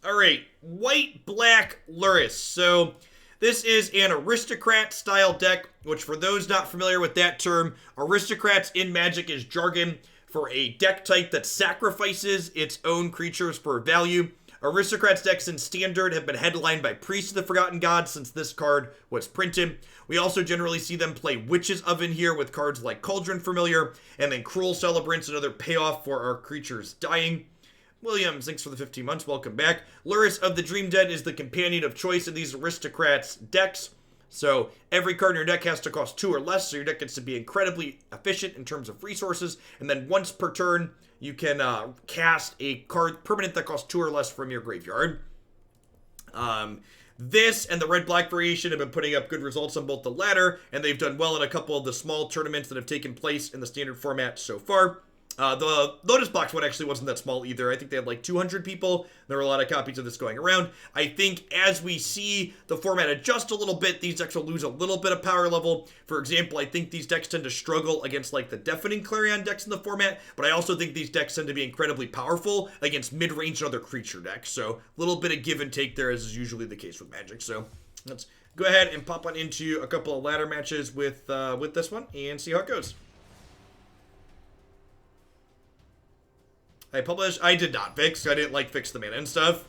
All right, white-black Lurrus. So this is an Aristocrat-style deck, which for those not familiar with that term, Aristocrats in Magic is jargon for a deck type that sacrifices its own creatures for value. Aristocrats decks in Standard have been headlined by Priests of the Forgotten Gods since this card was printed. We also generally see them play Witch's Oven here with cards like Cauldron Familiar, and then Cruel Celebrant, another payoff for our creatures dying. Williams, thanks for the 15 months. Welcome back. Lurrus of the Dream Dead is the companion of choice in these Aristocrats decks. So every card in your deck has to cost 2 or less, so your deck gets to be incredibly efficient in terms of resources. And then once per turn, you can cast a card permanent that costs 2 or less from your graveyard. This and the red-black variation have been putting up good results on both the latter, and they've done well in a couple of the small tournaments that have taken place in the Standard format so far. The Lotus Box one actually wasn't that small either. I think they had like 200 people. There were a lot of copies of this going around. I think as we see the format adjust a little bit, these decks will lose a little bit of power level. For example, I think these decks tend to struggle against like the Deafening Clarion decks in the format, but I also think these decks tend to be incredibly powerful against mid-range and other creature decks. So a little bit of give and take there, as is usually the case with Magic. So let's go ahead and pop on into a couple of ladder matches with this one and see how it goes. I did not fix. I didn't fix the mana and stuff.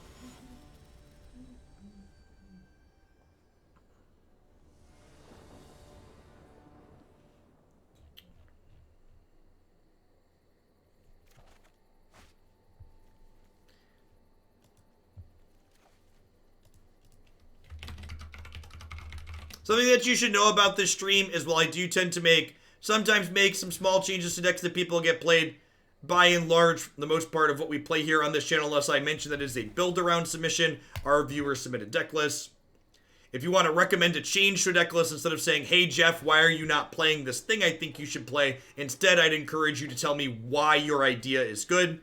Something that you should know about this stream is while I do tend to sometimes make some small changes to decks that people get played, by and large, the most part of what we play here on this channel, unless I mention that it is a build-around submission, our viewers submitted deck lists. If you want to recommend a change to a deck list, instead of saying, hey Jeff, why are you not playing this thing I think you should play? Instead, I'd encourage you to tell me why your idea is good.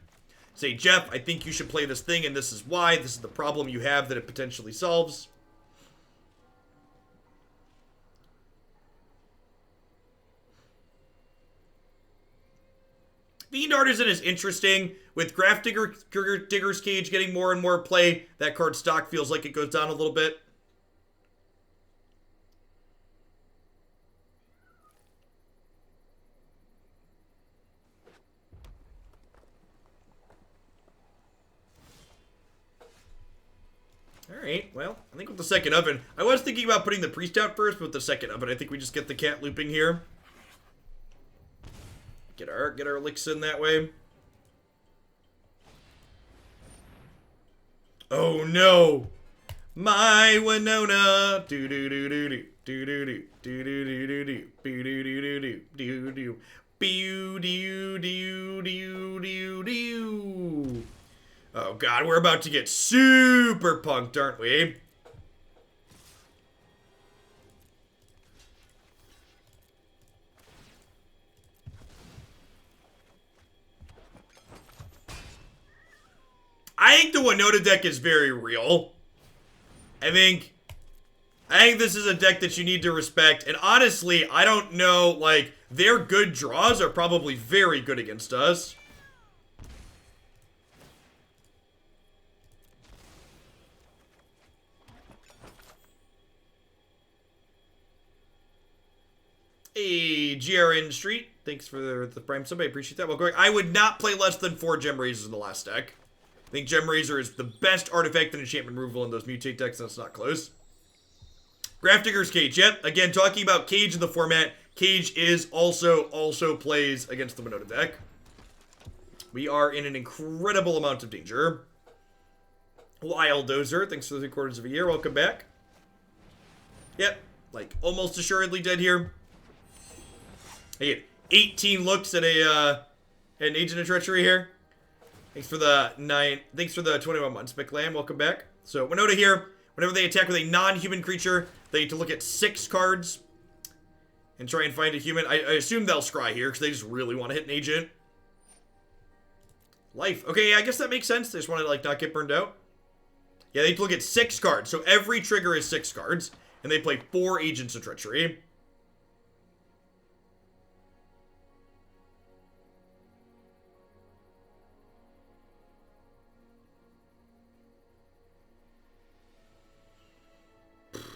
Say, Jeff, I think you should play this thing, and this is why. This is the problem you have that it potentially solves. Fiend Artisan is interesting. With Digger's Cage getting more and more play, that card stock feels like it goes down a little bit. Alright, well, I think with the second oven, I was thinking about putting the Priest out first, but with the second oven, I think we just get the cat looping here. Get our licks in that way. Oh no! My Winota! Do do do do do do do do do do do do do do do do do do do. Oh god, we're about to get super punked, aren't we? I think the Winota deck is very real. I think this is a deck that you need to respect. And honestly, I don't know, their good draws are probably very good against us. Hey, GRN Street. Thanks for the prime sub. I appreciate that. Well, going, I would not play less than 4 Gem Razors in the last deck. I think Gem Razor is the best artifact and enchantment removal in those mutate decks, and it's not close. Grafdigger's Cage. Yep, again, talking about Cage in the format, Cage is also plays against the Winota deck. We are in an incredible amount of danger. Wild Dozer, thanks for the 3/4 of a year. Welcome back. Yep, almost assuredly dead here. I get 18 looks at an Agent of Treachery here. Thanks for the 21 months, McLam. Welcome back. So, Winota here. Whenever they attack with a non-human creature, they need to look at 6 cards and try and find a human. I assume they'll scry here because they just really want to hit an agent. Life. Okay, yeah, I guess that makes sense. They just want to, not get burned out. Yeah, they need to look at 6 cards. So, every trigger is 6 cards. And they play 4 Agents of Treachery.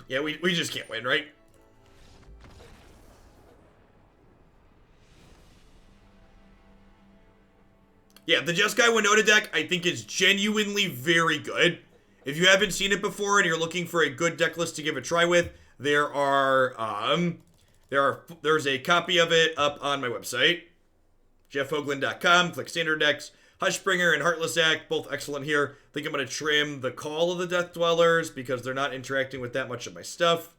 Yeah, we just can't win, right? Yeah, the Jeskai Winota deck, I think, is genuinely very good. If you haven't seen it before and you're looking for a good deck list to give a try with, there's a copy of it up on my website, jeffhoagland.com. Click Standard Decks. Hushbringer and Heartless Act, both excellent here. I think I'm going to trim the Call of the Death Dwellers because they're not interacting with that much of my stuff.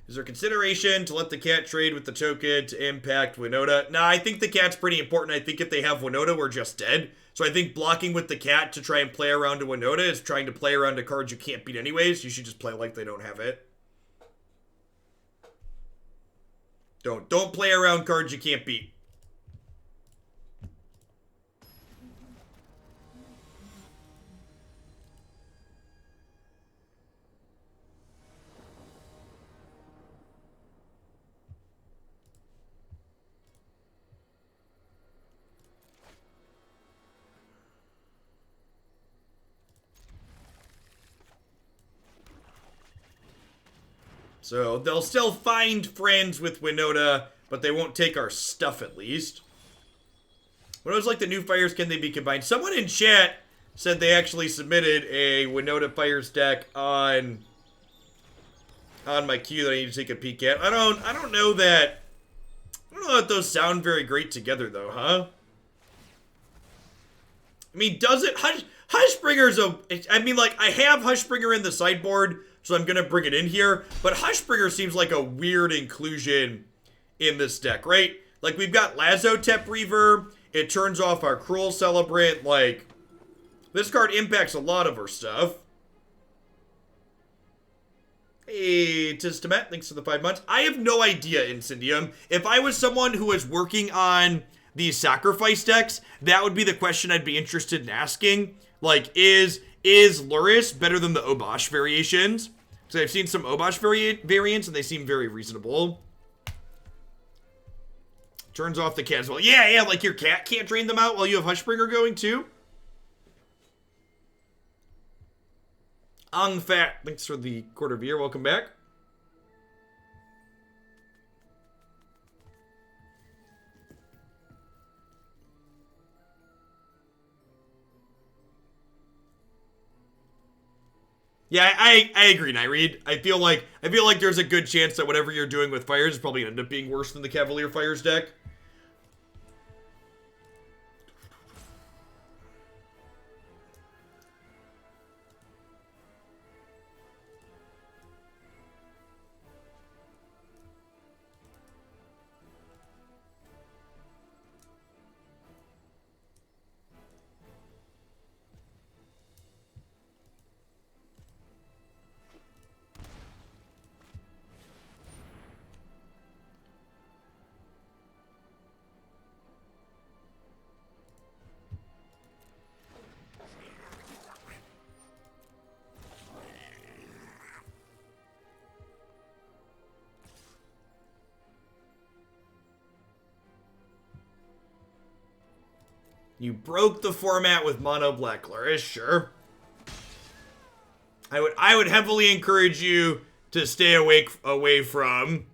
Is there consideration to let the cat trade with the token to impact Winota? Nah, I think the cat's pretty important. I think if they have Winota, we're just dead. So I think blocking with the cat to try and play around to Winota is trying to play around to cards you can't beat anyways. You should just play like they don't have it. Don't play around cards you can't beat. So they'll still find friends with Winota, but they won't take our stuff at least. Winota's like the new fires, can they be combined? Someone in chat said they actually submitted a Winota Fires deck on my queue that I need to take a peek at. I don't know that those sound very great together though, huh? I mean, does it? Hushbringer's I mean, like, I have Hushbringer in the sideboard, so I'm going to bring it in here. But Hushbringer seems like a weird inclusion in this deck, right? Like, we've got Lazotep Reaver. It turns off our Cruel Celebrant. Like, this card impacts a lot of our stuff. Hey, Tistamet, thanks for the 5 months. I have no idea, Incendium. If I was someone who was working on these sacrifice decks, that would be the question I'd be interested in asking. Like, is Lurrus better than the Obosh variations? So I've seen some Obosh variants, and they seem very reasonable. Turns off the cat as well. Yeah, like your cat can't drain them out while you have Hushbringer going, too? Ongfat, thanks for the quarter of a year. Welcome back. Yeah, I agree, Nyreed. I feel like there's a good chance that whatever you're doing with Fires is probably going to end up being worse than the Cavalier Fires deck. You broke the format with Mono Black Lurrus, sure. I would heavily encourage you to stay away from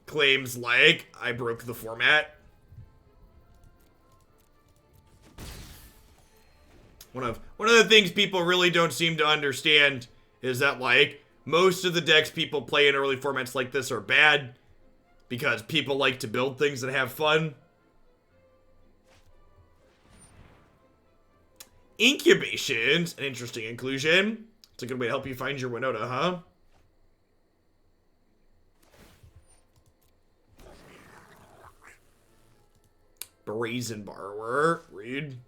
claims like I broke the format. One of the things people really don't seem to understand is that, like, most of the decks people play in early formats like this are bad because people like to build things that have fun. Incubation's an interesting inclusion. It's a good way to help you find your Winota, huh? Brazen Borrower. Read.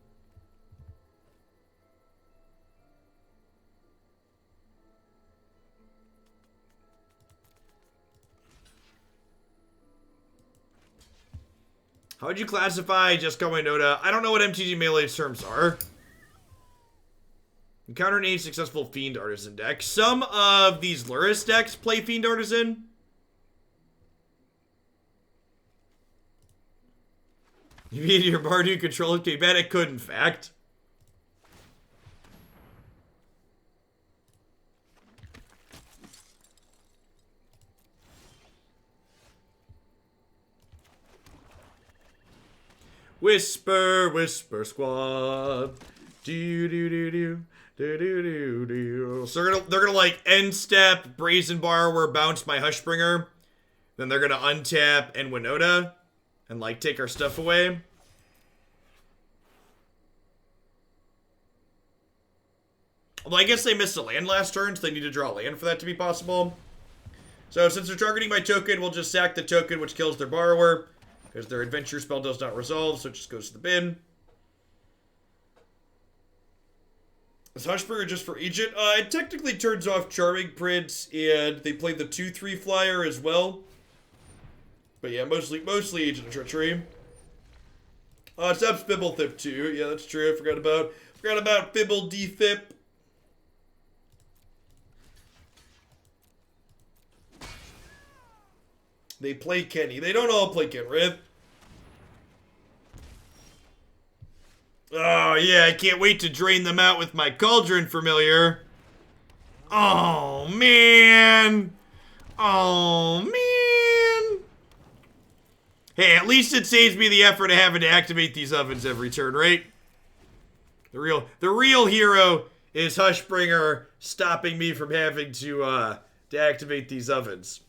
How would you classify just go Winota? I don't know what MTG Melee's terms are. Encounter any successful Fiend Artisan deck. Some of these Lurrus decks play Fiend Artisan. You mean your Bardu control to bet it could, in fact. Whisper, whisper squad. Do do do do. Do, do, do, do. So they're gonna like end step, Brazen Borrower, bounce my Hushbringer. Then they're gonna untap and Winota and like take our stuff away. Although I guess they missed a land last turn, so they need to draw a land for that to be possible. So since they're targeting my token, we'll just sack the token, which kills their borrower. Because their adventure spell does not resolve, so it just goes to the bin. Is Hushbringer just for Agent? It technically turns off Charming Prince, and they play the 2/3 flyer as well. But yeah, mostly Agent of Treachery. It's up Fibblethip too. Yeah, that's true. I forgot about Fibble Defib. They play Kenny. They don't all play Kenrith. Oh, yeah, I can't wait to drain them out with my Cauldron Familiar. Oh, man. Oh, man. Hey, at least it saves me the effort of having to activate these ovens every turn, right? The real hero is Hushbringer stopping me from having to activate these ovens.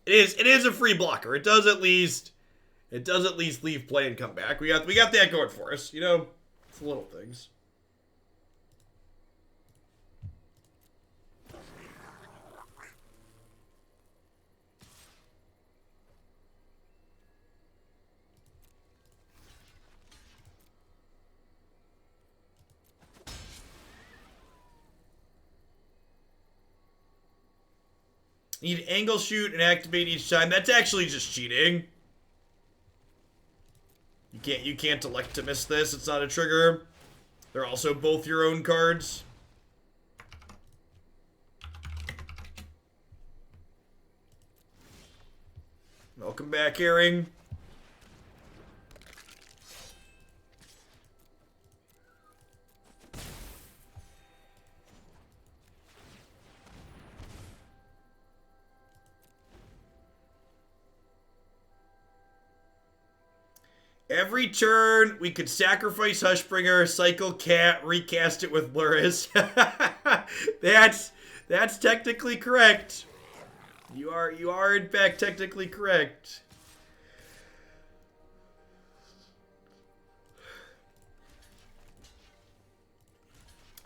It is a free blocker. It does at least leave play and come back. We got that going for us, you know? It's the little things. You need angle shoot and activate each time. That's actually just cheating. You can't elect to miss this. It's not a trigger. They're also both your own cards. Welcome back, Herring. Every turn, we could sacrifice Hushbringer, cycle Cat, recast it with Lurrus. That's technically correct. You are in fact technically correct.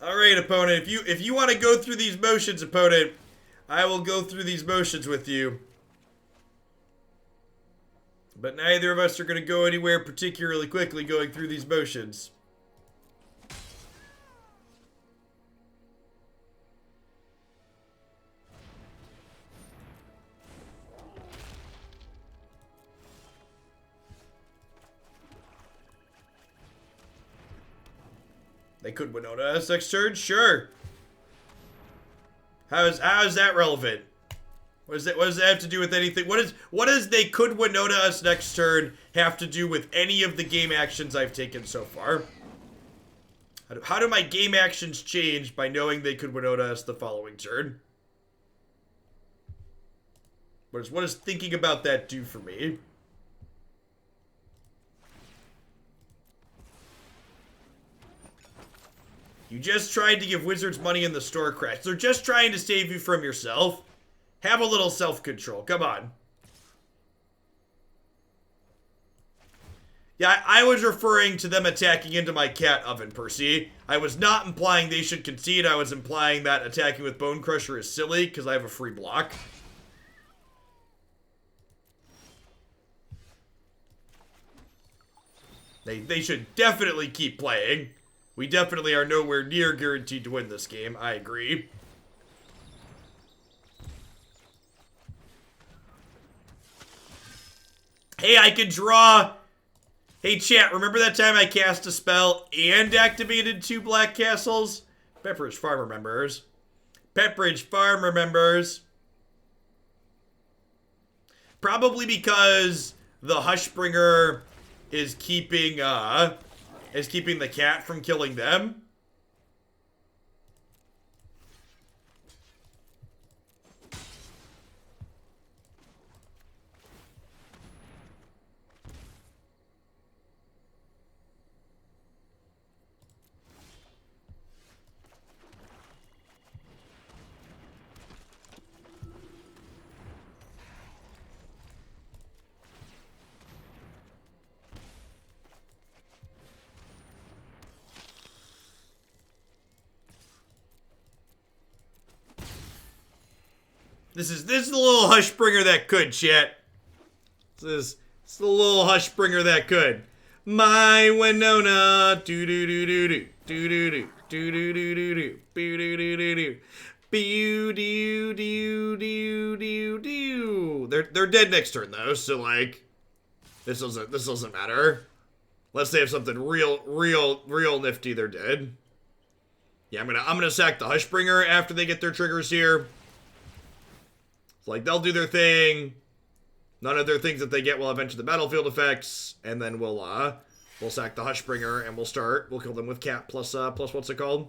All right, opponent. If you want to go through these motions, opponent, I will go through these motions with you. But neither of us are going to go anywhere particularly quickly going through these motions. They could Winota us next turn? Sure. How is that relevant? What does that have to do with anything? What does they could Winota us next turn have to do with any of the game actions I've taken so far? How do my game actions change by knowing they could Winota us the following turn? What does thinking about that do for me? You just tried to give wizards money in the store crash. They're just trying to save you from yourself. Have a little self-control. Come on. Yeah, I was referring to them attacking into my cat oven, Percy. I was not implying they should concede. I was implying that attacking with Bone Crusher is silly because I have a free block. They should definitely keep playing. We definitely are nowhere near guaranteed to win this game. I agree. Hey, I can draw. Hey, chat, remember that time I cast a spell and activated 2 black castles? Pepperidge Farm remembers. Pepperidge Farm remembers. Probably because the Hushbringer is keeping the cat from killing them. This is the little Hushbringer that could, chat. This is the little Hushbringer that could. My Winona, do do do do do do do do do do do do do do do do do. Do do do do do do. They're dead next turn though, so like this doesn't matter. Unless they have something real nifty, they're dead. Yeah, I'm gonna sack the Hushbringer after they get their triggers here. Like they'll do their thing. None of their things that they get will have entered the battlefield effects, and then we'll sack the Hushbringer and we'll start. We'll kill them with Cap plus what's it called?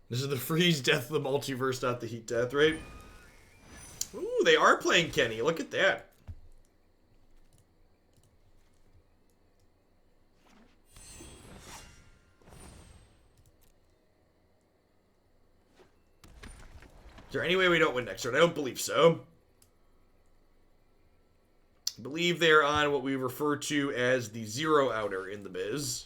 This is the freeze death of the multiverse, not the heat death, right? Ooh, they are playing Kenny. Look at that. Is there any way we don't win next turn? I don't believe so. I believe they're on what we refer to as the zero outer in the biz.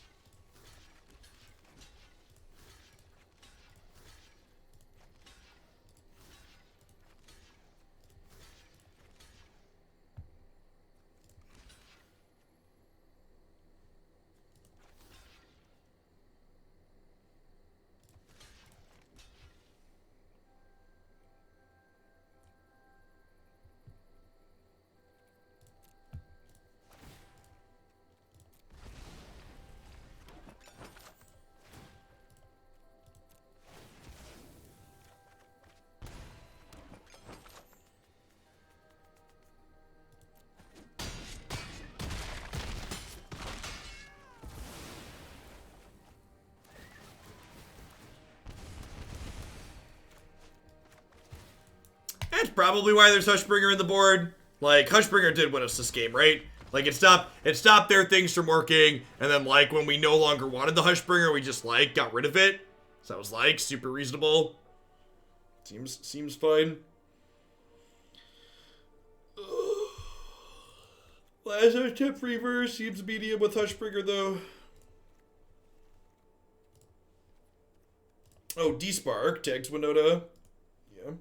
That's probably why there's Hushbringer in the board. Like, Hushbringer did win us this game, right? Like, it stopped their things from working, and then, like, when we no longer wanted the Hushbringer, we just, like, got rid of it. So that was, like, super reasonable. Seems fine. Lazotep Reaver seems medium with Hushbringer, though. Oh, Despark tags Winota. Yeah.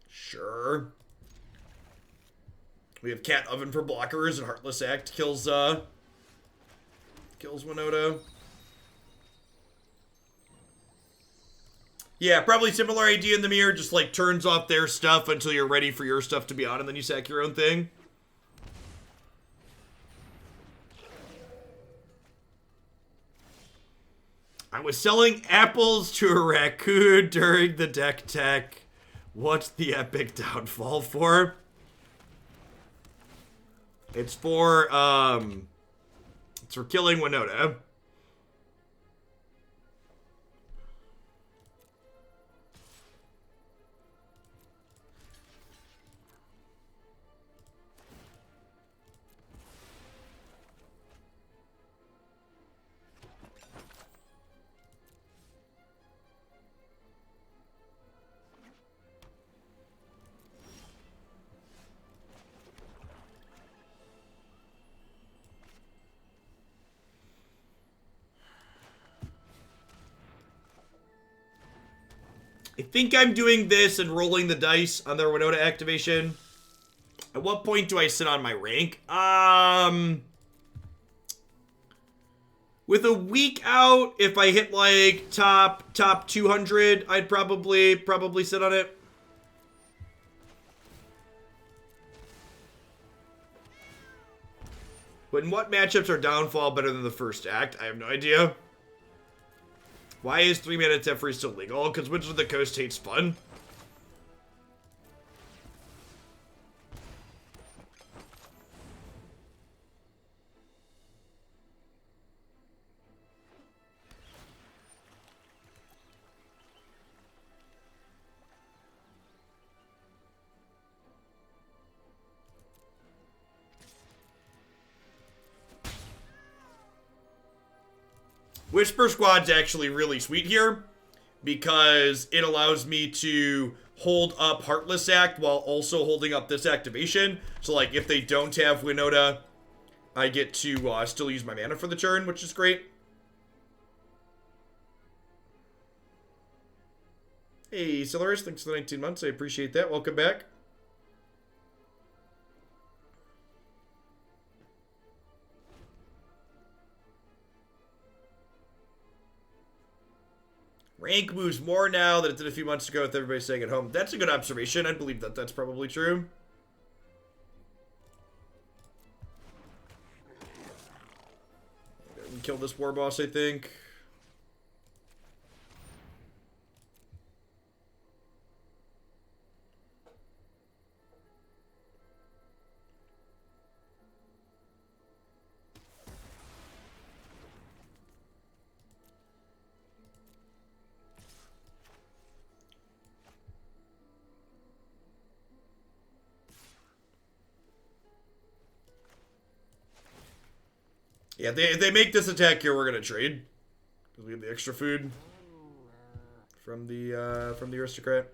Sure. We have Cat Oven for blockers, and Heartless Act kills Winota. Yeah, probably similar idea in the Mire, just like turns off their stuff until you're ready for your stuff to be on, and then you sack your own thing. I was selling apples to a raccoon during the deck tech. What's the epic downfall for? It's for killing Winota. I think I'm doing this and rolling the dice on their Winota activation. At what point do I sit on my rank? With a week out, if I hit like top 200, I'd probably sit on it. But in what matchups are downfall better than the first act? I have no idea. Why is 3-mana Teferi still legal? Because Wizards of the Coast hates fun. Whisper Squad's actually really sweet here because it allows me to hold up Heartless Act while also holding up this activation. So, like, if they don't have Winota, I get to still use my mana for the turn, which is great. Hey, Lurrus, thanks for the 19 months. I appreciate that. Welcome back. Rank moves more now than it did a few months ago with everybody staying at home. That's a good observation. I believe that that's probably true. We killed this war boss, I think. Yeah, if they make this attack here, we're gonna trade. Because we have the extra food from the Aristocrat.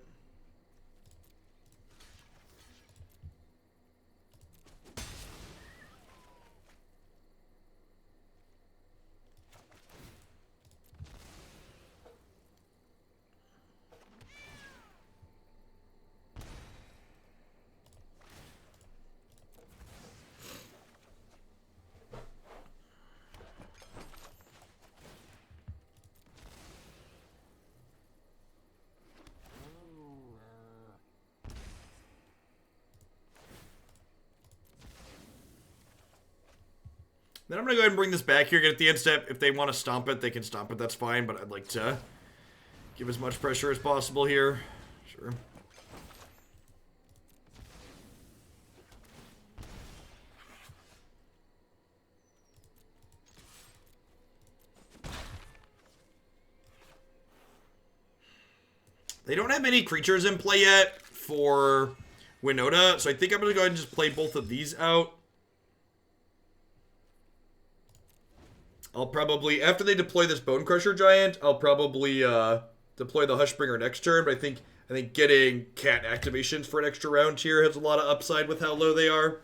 Then I'm going to go ahead and bring this back here. Get at the end step. If they want to stomp it, they can stomp it. That's fine, but I'd like to give as much pressure as possible here. Sure. They don't have any creatures in play yet for Winota, so I think I'm going to go ahead and just play both of these out. I'll probably, after they deploy this Bone Crusher Giant, I'll probably deploy the Hushbringer next turn, but I think getting cat activations for an extra round here has a lot of upside with how low they are.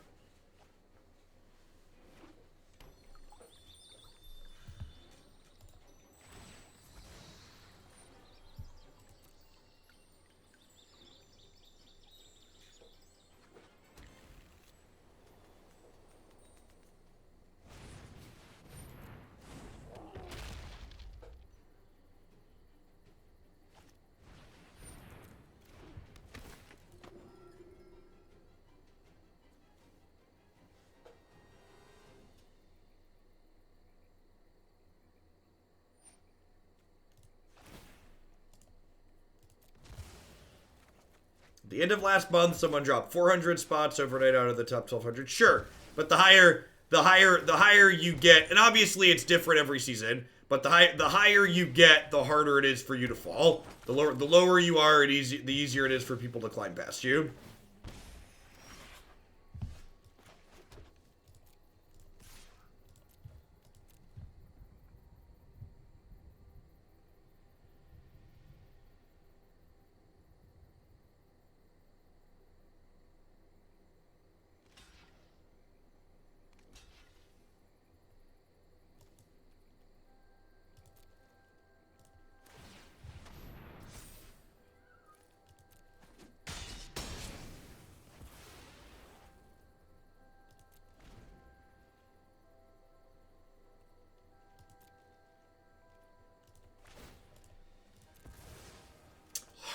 The end of last month, someone dropped 400 spots overnight out of the top 1,200. Sure, but the higher you get, and obviously it's different every season. But the higher you get, the harder it is for you to fall. The lower you are, the easier it is for people to climb past you.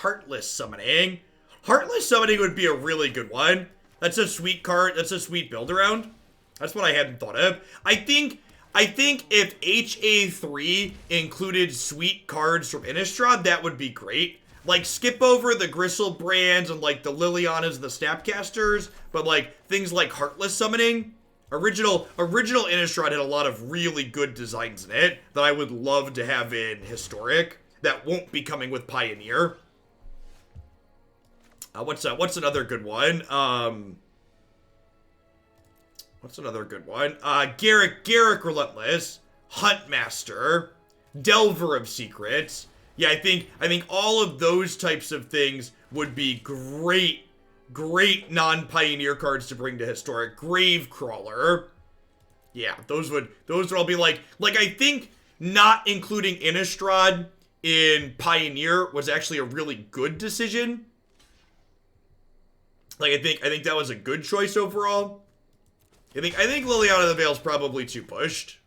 Heartless Summoning. Heartless Summoning would be a really good one. That's a sweet card. That's a sweet build around. That's what I hadn't thought of. I think if HA3 included sweet cards from Innistrad, that would be great. Like, skip over the Gristlebrands and, like, the Lilianas and the Snapcasters, but, like, things like Heartless Summoning. Original Innistrad had a lot of really good designs in it that I would love to have in Historic that won't be coming with Pioneer. What's another good one? What's another good one? Garrick Relentless, Huntmaster, Delver of Secrets. Yeah, I think all of those types of things would be great non-Pioneer cards to bring to Historic. Gravecrawler. Yeah, those would all be like I think not including Innistrad in Pioneer was actually a really good decision. Like I think that was a good choice overall. I think Liliana the Veil's probably too pushed.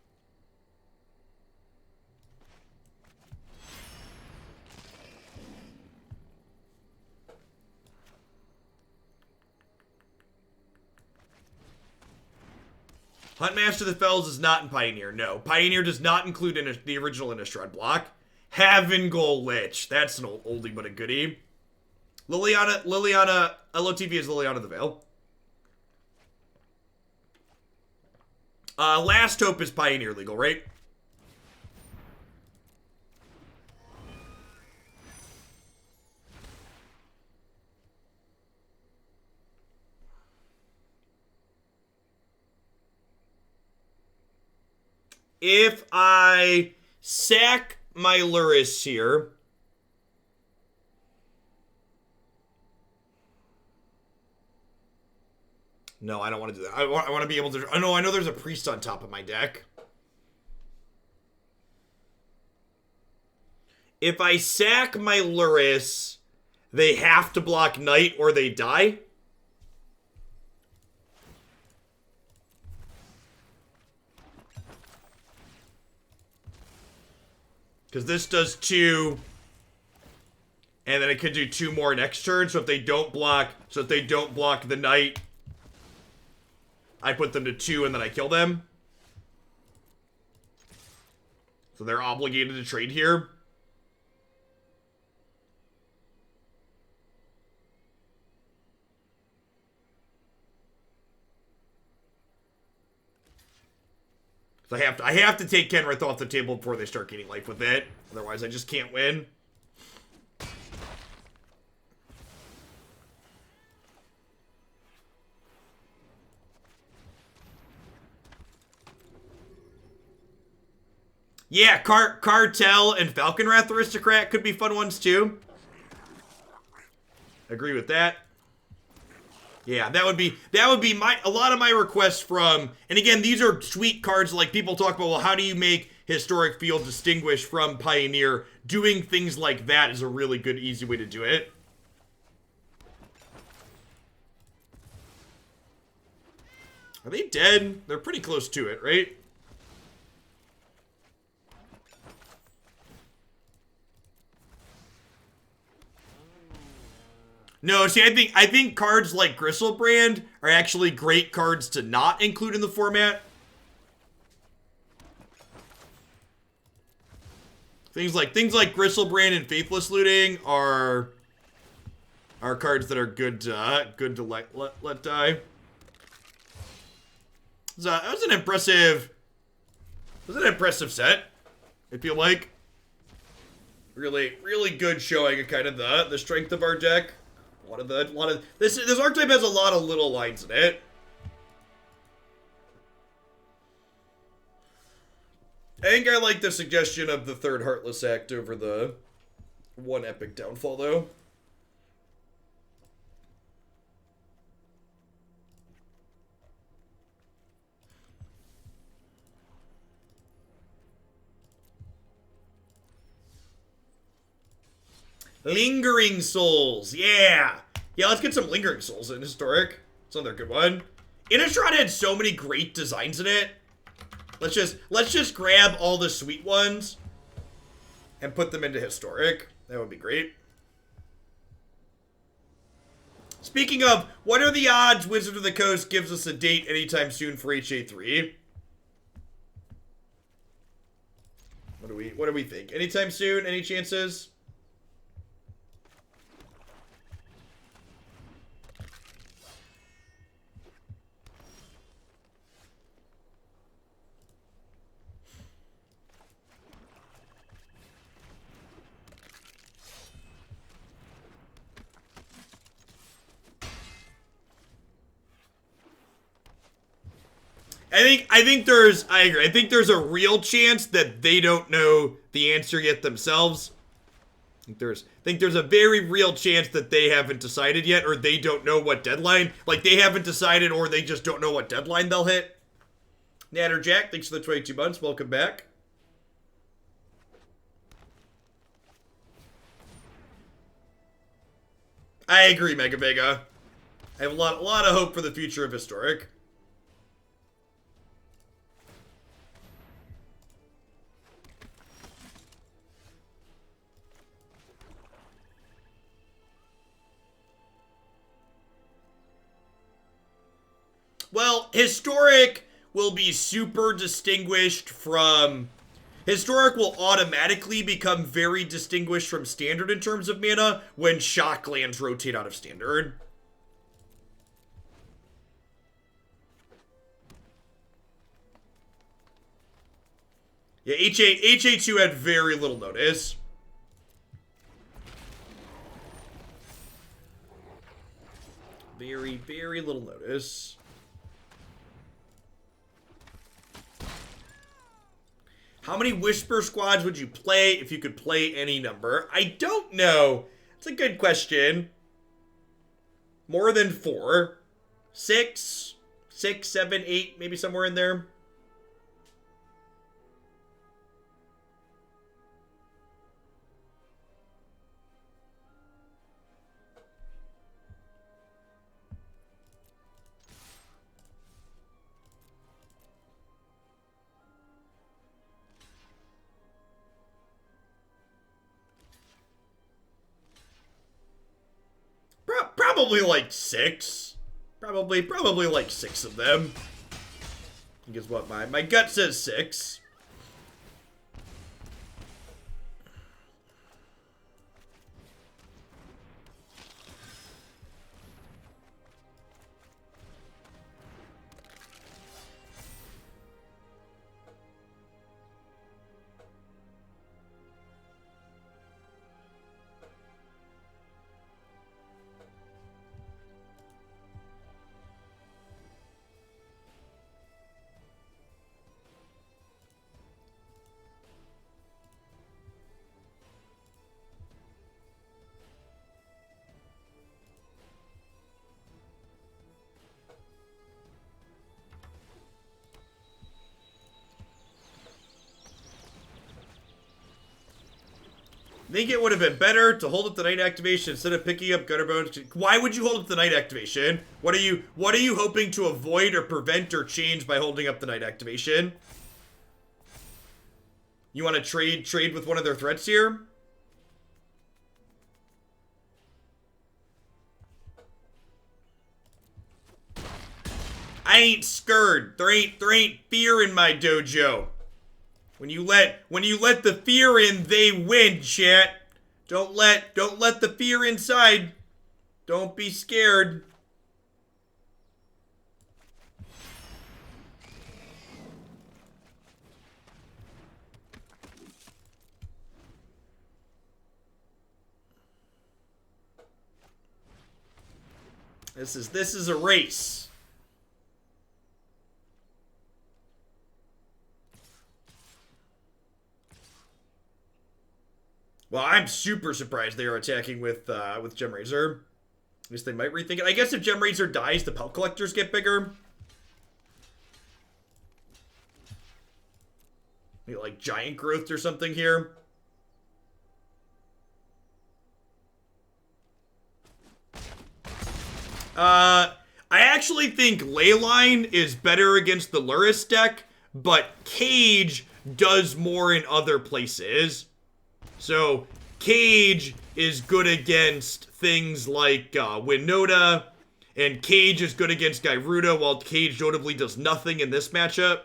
Huntmaster of the Fells is not in Pioneer. No, Pioneer does not include the original Innistrad block. Havengul Lich. That's an oldie but a goodie. Liliana, LOTV is Liliana the Veil. Last Hope is Pioneer legal, right? If I sack my Lurrus here, no, I don't want to do that. I want to be able to. I know there's a priest on top of my deck. If I sack my Lurrus, they have to block Knight or they die. Because this does 2. And then it could do 2 more next turn. So if they don't block the Knight, I put them to 2 and then I kill them. So they're obligated to trade here. So I have to take Kenrith off the table before they start gaining life with it. Otherwise, I just can't win. Yeah, Cartel and Falconwrath Aristocrat could be fun ones too. Agree with that. Yeah, that would be a lot of my requests from, and again, these are sweet cards. Like people talk about, well, how do you make Historic Field distinguish from Pioneer? Doing things like that is a really good, easy way to do it. Are they dead? They're pretty close to it, right? No, see, I think cards like Griselbrand are actually great cards to not include in the format. Things like Griselbrand and Faithless Looting are cards that are good to let die. That was an impressive set. I feel like really good showing of kind of the strength of our deck. This archetype has a lot of little lines in it. I think I like the suggestion of the 3rd Heartless Act over the 1 Epic Downfall, though. Lingering Souls, yeah! Yeah, let's get some Lingering Souls in Historic. It's another good one. Innistrad had so many great designs in it. Let's just grab all the sweet ones and put them into Historic. That would be great. Speaking of, what are the odds Wizard of the Coast gives us a date anytime soon for HA3? What do we think? Anytime soon? Any chances? I agree. I think there's a real chance that they don't know the answer yet themselves. I think there's a very real chance that they haven't decided yet, or they don't know what deadline. Like, they haven't decided, or they just don't know what deadline they'll hit. Natterjack, thanks for the 22 months. Welcome back. I agree, Mega Vega. I have a lot of hope for the future of Historic. Well, Historic will be super distinguished from... Historic will automatically become very distinguished from Standard in terms of mana when Shock lands rotate out of Standard. Yeah, HA2 had very little notice. Very, very little notice. How many Whisper squads would you play if you could play any number? I don't know. It's a good question. More than 4. 6, 7, 8, maybe somewhere in there. Probably like 6. Probably like 6 of them. I think is what my gut says 6. I think it would have been better to hold up the night activation instead of picking up Gutterbones. Why would you hold up the night activation? What are you hoping to avoid or prevent or change by holding up the night activation? You want to trade with one of their threats here? I ain't scared. There ain't fear in my dojo. When you let the fear in, they win, chat. Don't let the fear inside. Don't be scared. This is a race. Well, I'm super surprised they are attacking with Gemrazor. At least they might rethink it. I guess if Gemrazor dies, the Pelt Collectors get bigger. Maybe like Giant Growth or something here. I actually think Leyline is better against the Lurrus deck, but Cage does more in other places. So, Cage is good against things like Winota, and Cage is good against Gyruda, while Cage notably does nothing in this matchup.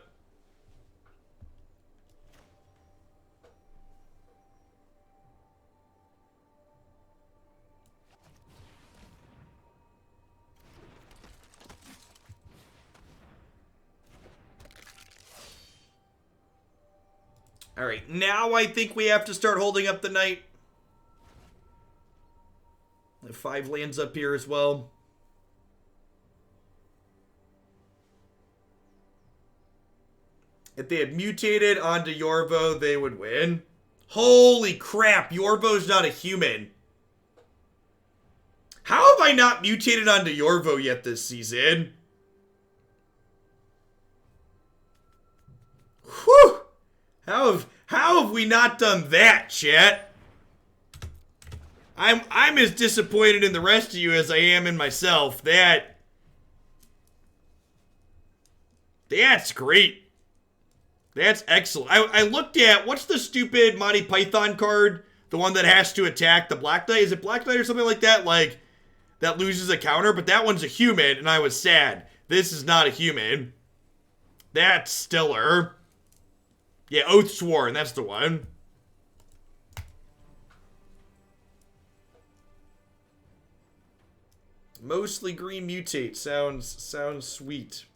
Alright, now I think we have to start holding up the night. 5 lands up here as well. If they had mutated onto Yorvo, they would win. Holy crap, Yorvo's not a human. How have I not mutated onto Yorvo yet this season? Whew! How have we not done that, chat? I'm as disappointed in the rest of you as I am in myself. That's great. That's excellent. I looked at, what's the stupid Monty Python card? The one that has to attack the Black Knight? Is it Black Knight or something like that? Like, that loses a counter, but that one's a human, and I was sad. This is not a human. That's stellar. Yeah, Oathsworn, that's the one. Mostly green mutate. Sounds sweet.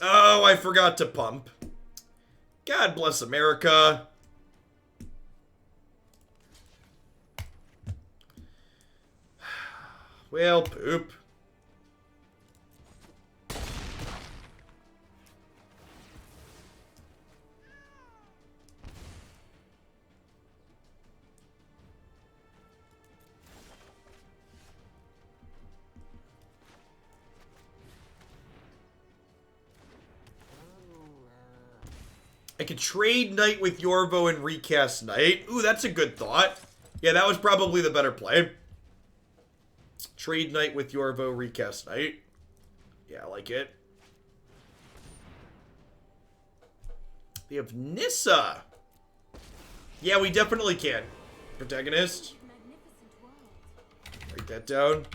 Oh, I forgot to pump. God bless America. Well, poop. I could trade Knight with Yorvo and recast Knight. Ooh, that's a good thought. Yeah, that was probably the better play. Trade Knight with Yorvo, recast Knight. Yeah, I like it. They have Nissa. Yeah, we definitely can. Protagonist. Write that down.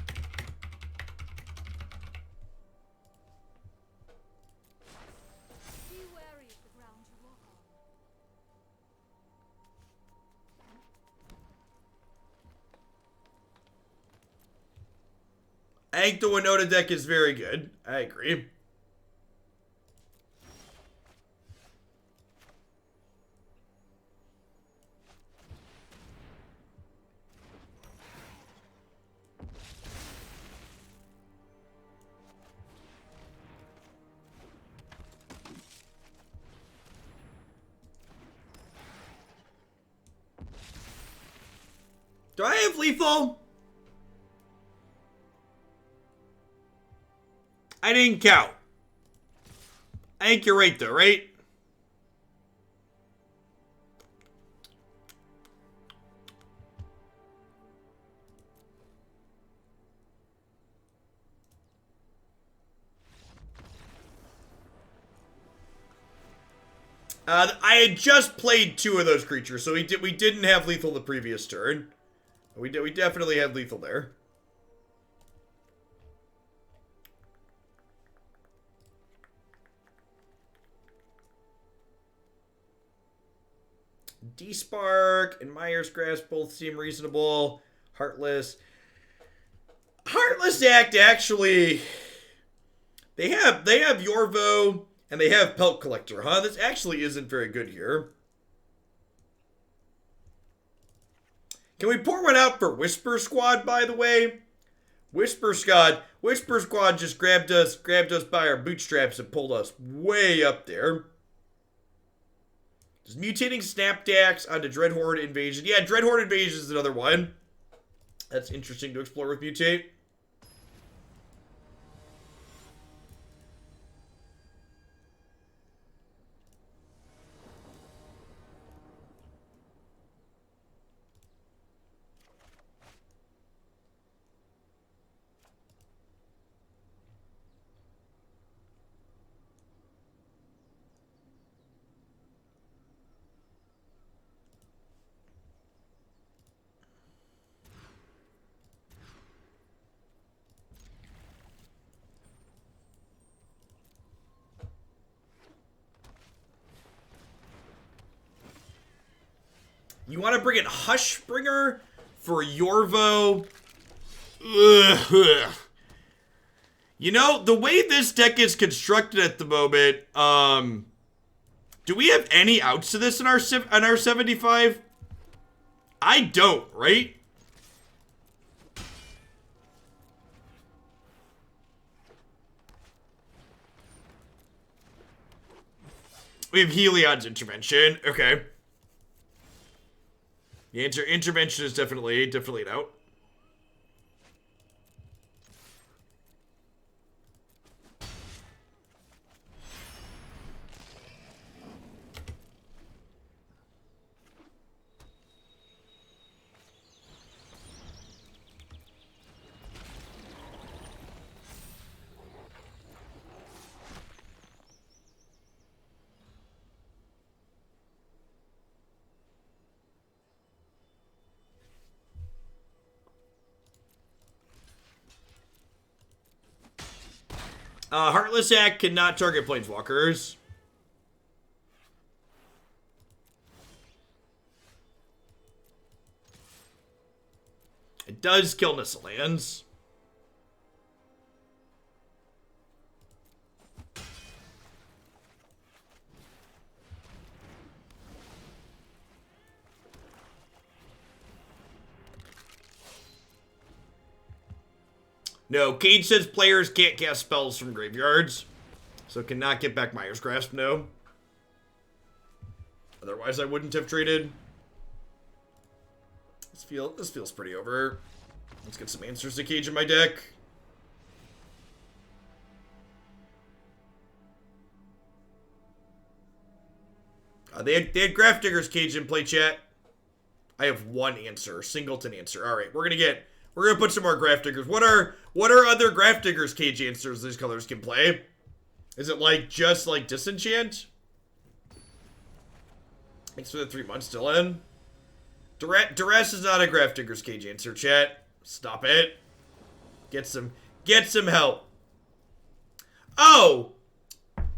I think the Winota deck is very good. I agree. Do I have lethal? I didn't count. I think you're right though, right? I had just played 2 of those creatures, so we didn't have lethal the previous turn. We definitely had lethal there. Despark and Mire's Grasp both seem reasonable. Heartless Act, actually, they have Yorvo and they have Pelt Collector, huh? This actually isn't very good here. Can we pour one out for Whisper Squad, by the way? Whisper Squad just grabbed us by our bootstraps and pulled us way up there. Does mutating Snapdax onto Dreadhorde Invasion? Yeah, Dreadhorde Invasion is another one. That's interesting to explore with Mutate. You want to bring in Hushbringer for Yorvo? Ugh. You know, the way this deck is constructed at the moment, do we have any outs to this in our 75? I don't, right? We have Heliod's intervention. Okay. The intervention is definitely an out. Heartless Act cannot target planeswalkers. It does kill Nissalands. No, Cage says players can't cast spells from graveyards. So cannot get back Mire's Grasp, no. Otherwise I wouldn't have traded. This feels pretty over. Let's get some answers to Cage in my deck. They had Grafdigger's Cage in play, chat. I have one answer, singleton answer. All right, we're gonna put some more Grafdiggers. What are other Grafdigger's Cage answers these colors can play? Is it like just like Disenchant? Thanks for the 3 months, Dylan. Duress is not a Grafdigger's Cage answer, chat. Stop it. Get some help. Oh,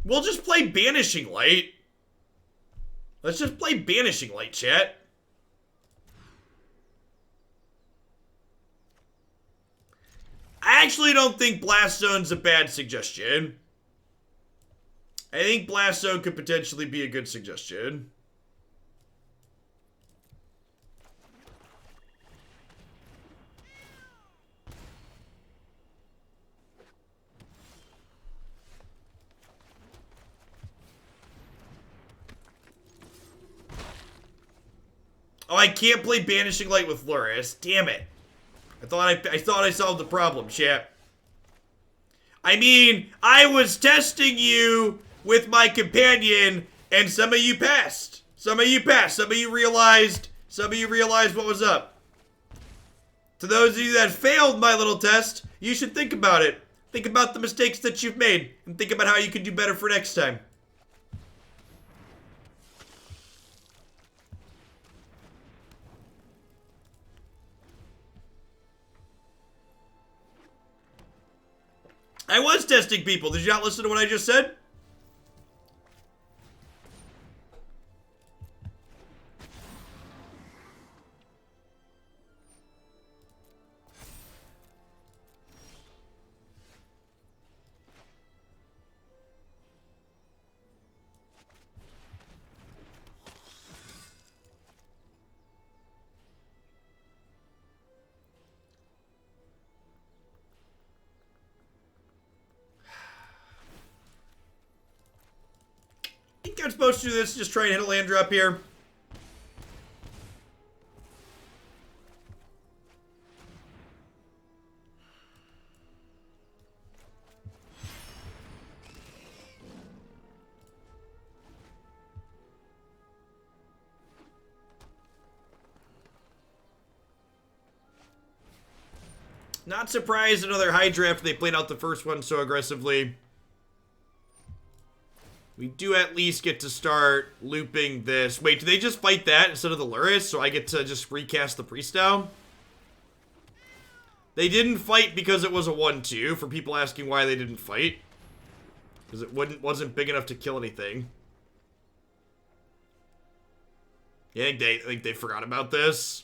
we'll just play Banishing Light. Let's just play Banishing Light, chat. I actually don't think Blast Zone's a bad suggestion. I think Blast Zone could potentially be a good suggestion. Oh, I can't play Banishing Light with Lurrus. Damn it. I thought I solved the problem, chat. I mean, I was testing you with my companion, and some of you passed. Some of you realized what was up. To those of you that failed my little test, you should think about it. Think about the mistakes that you've made, and think about how you can do better for next time. I was testing people. Did you not listen to what I just said? I'm supposed to do this, just try and hit a land drop here. Not surprised another Hydra after they played out the first one so aggressively. We do at least get to start looping this. Wait, do they just fight that instead of the Lurrus? So I get to just recast the Priest down? They didn't fight because it was a 1-2, for people asking why they didn't fight. Because it wasn't big enough to kill anything. Yeah, I think they forgot about this.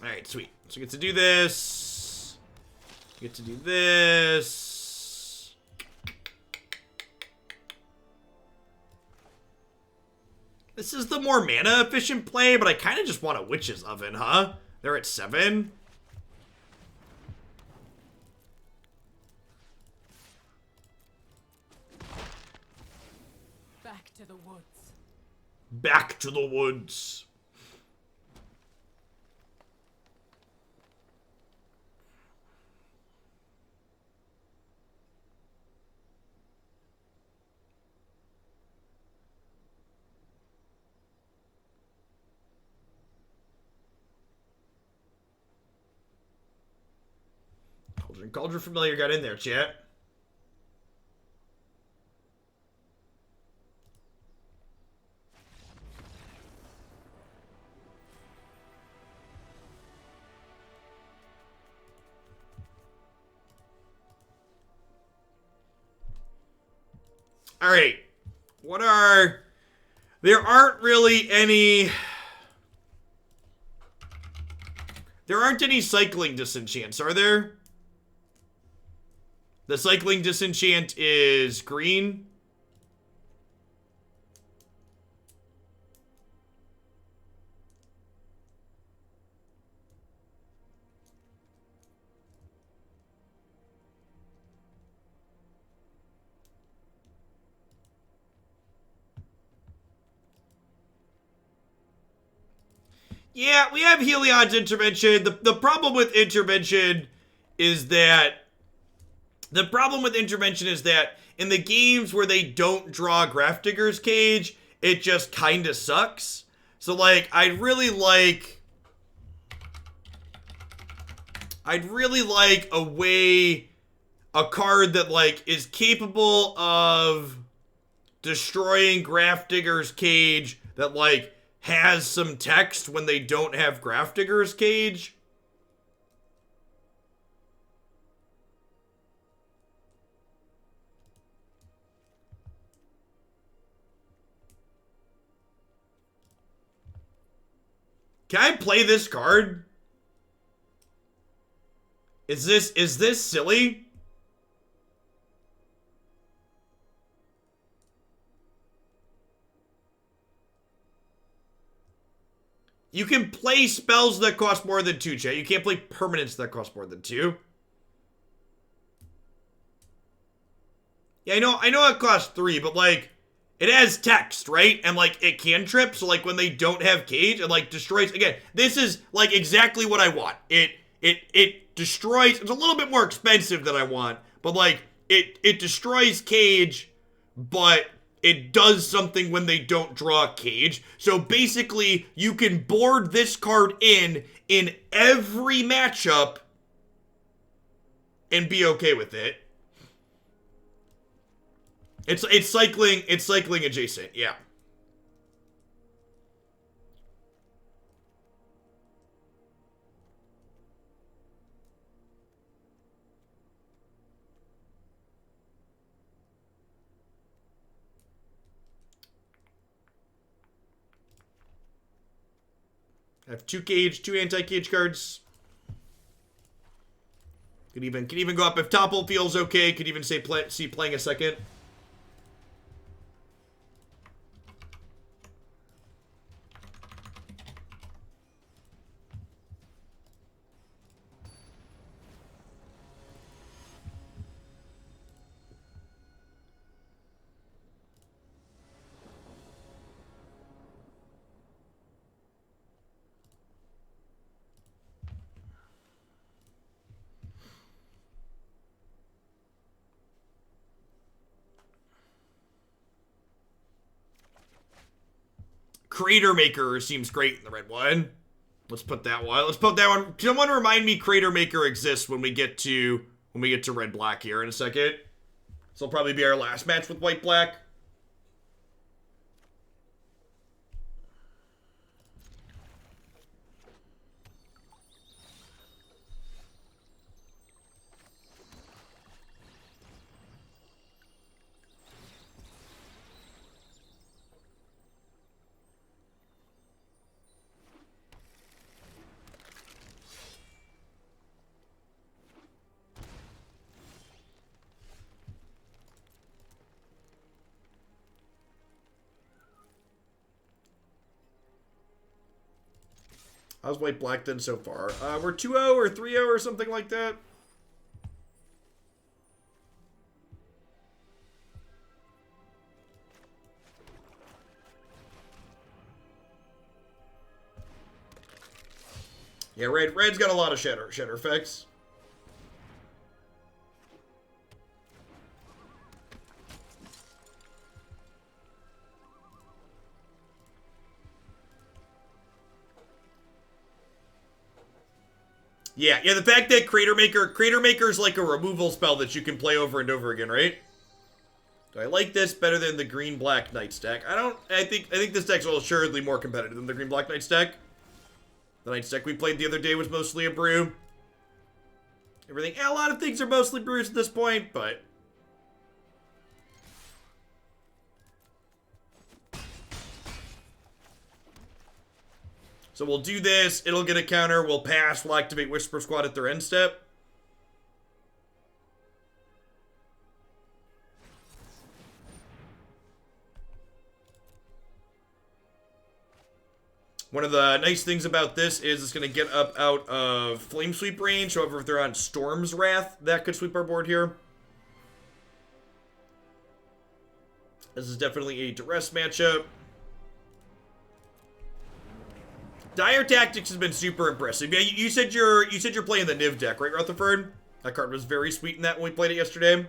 Alright, sweet. So we get to do this. We get to do this. This is the more mana efficient play, but I kind of just want a Witch's Oven, huh? They're at 7. Back to the woods. Back to the woods. Cauldron Familiar got in there, chat. All right. What are... There aren't really any... There aren't any cycling disenchants, are there? The cycling disenchant is green. Yeah, we have Heliod's intervention. The problem with intervention is that in the games where they don't draw Grafdigger's Cage, it just kind of sucks. So, like, I'd really like a card that, like, is capable of destroying Grafdigger's Cage that, like, has some text when they don't have Grafdigger's Cage. Can I play this card? Is this silly? You can play spells that cost more than 2, chat. You can't play permanents that cost more than 2. Yeah, I know it costs 3, but, like, it has text, right? And, like, it can trip, so, like, when they don't have Cage, it, like, destroys... Again, this is, like, exactly what I want. It destroys... It's a little bit more expensive than I want, but, like, it destroys Cage, but it does something when they don't draw Cage. So, basically, you can board this card in every matchup and be okay with it. It's cycling adjacent, yeah. I have 2 anti-cage cards. Could even go up if Topple feels okay. Could even say playing a second. Crater Maker seems great in the red one. Let's put that one. Someone remind me Crater Maker exists when we get to red black here in a second. This will probably be our last match with white black. How's white-black done so far? We're 2-0 or 3-0 or something like that. Yeah, red's got a lot of shatter effects. Yeah, the fact that Crater Maker is like a removal spell that you can play over and over again, right? Do I like this better than the green-black Knight stack? I think this deck's assuredly more competitive than the green-black Knight stack. The Knight stack we played the other day was mostly a brew. A lot of things are mostly brews at this point, but... So we'll do this, it'll get a counter, we'll pass, we'll activate Whisper Squad at their end step. One of the nice things about this is it's going to get up out of Flame Sweep range. However, if they're on Storm's Wrath, that could sweep our board here. This is definitely a Duress matchup. Dire Tactics has been super impressive. Yeah, you said you're playing the Niv deck, right, Rutherford? That card was very sweet in that when we played it yesterday.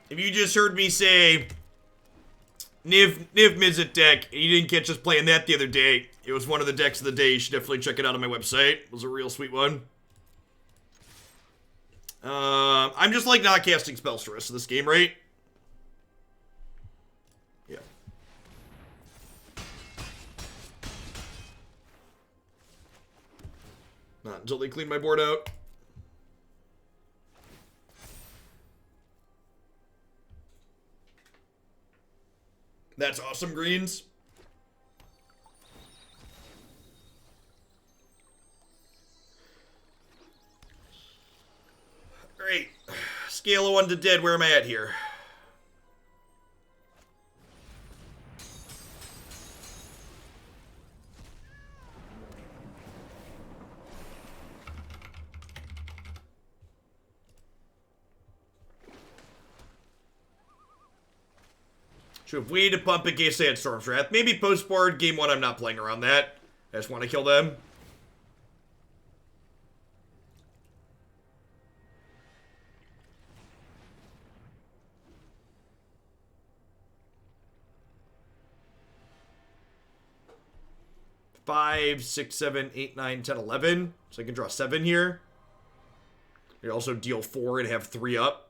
If you just heard me say Niv Mizzet deck, and you didn't catch us playing that the other day, it was one of the decks of the day. You should definitely check it out on my website. It was a real sweet one. I'm just like not casting spells for the rest of this game, right? Yeah. Not until they clean my board out. That's awesome, greens. Great. Scale of 1 to dead, where am I at here? Should have waited to pump in case they had Storm's Wrath. Maybe post-board, game 1, I'm not playing around that. I just want to kill them. Five, 6, 7, 8, 9, 10, 11. So I can draw 7 here. I also deal 4 and have 3 up.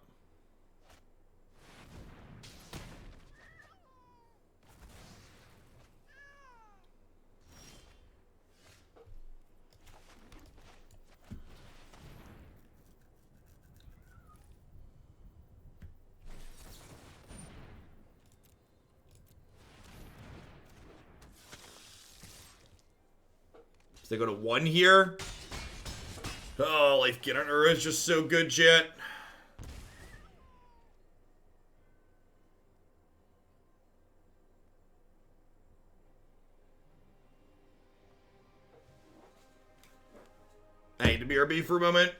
So they go to 1 here. Oh, Life Gainer is just so good, Jet. I need to BRB for a moment.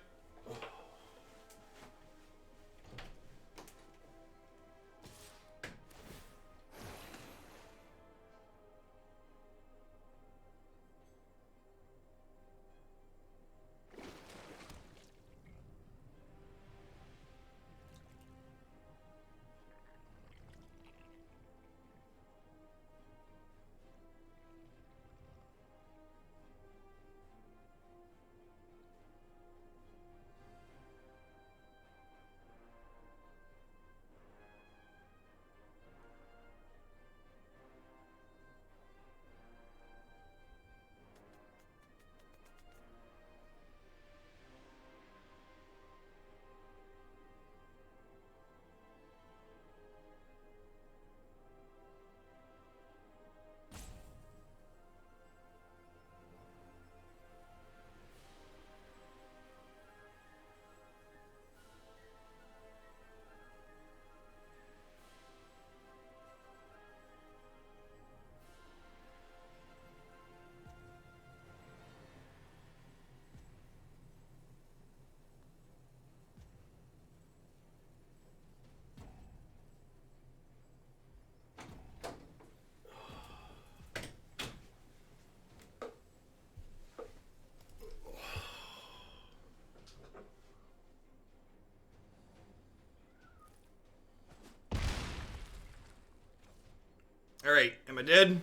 Alright, am I dead?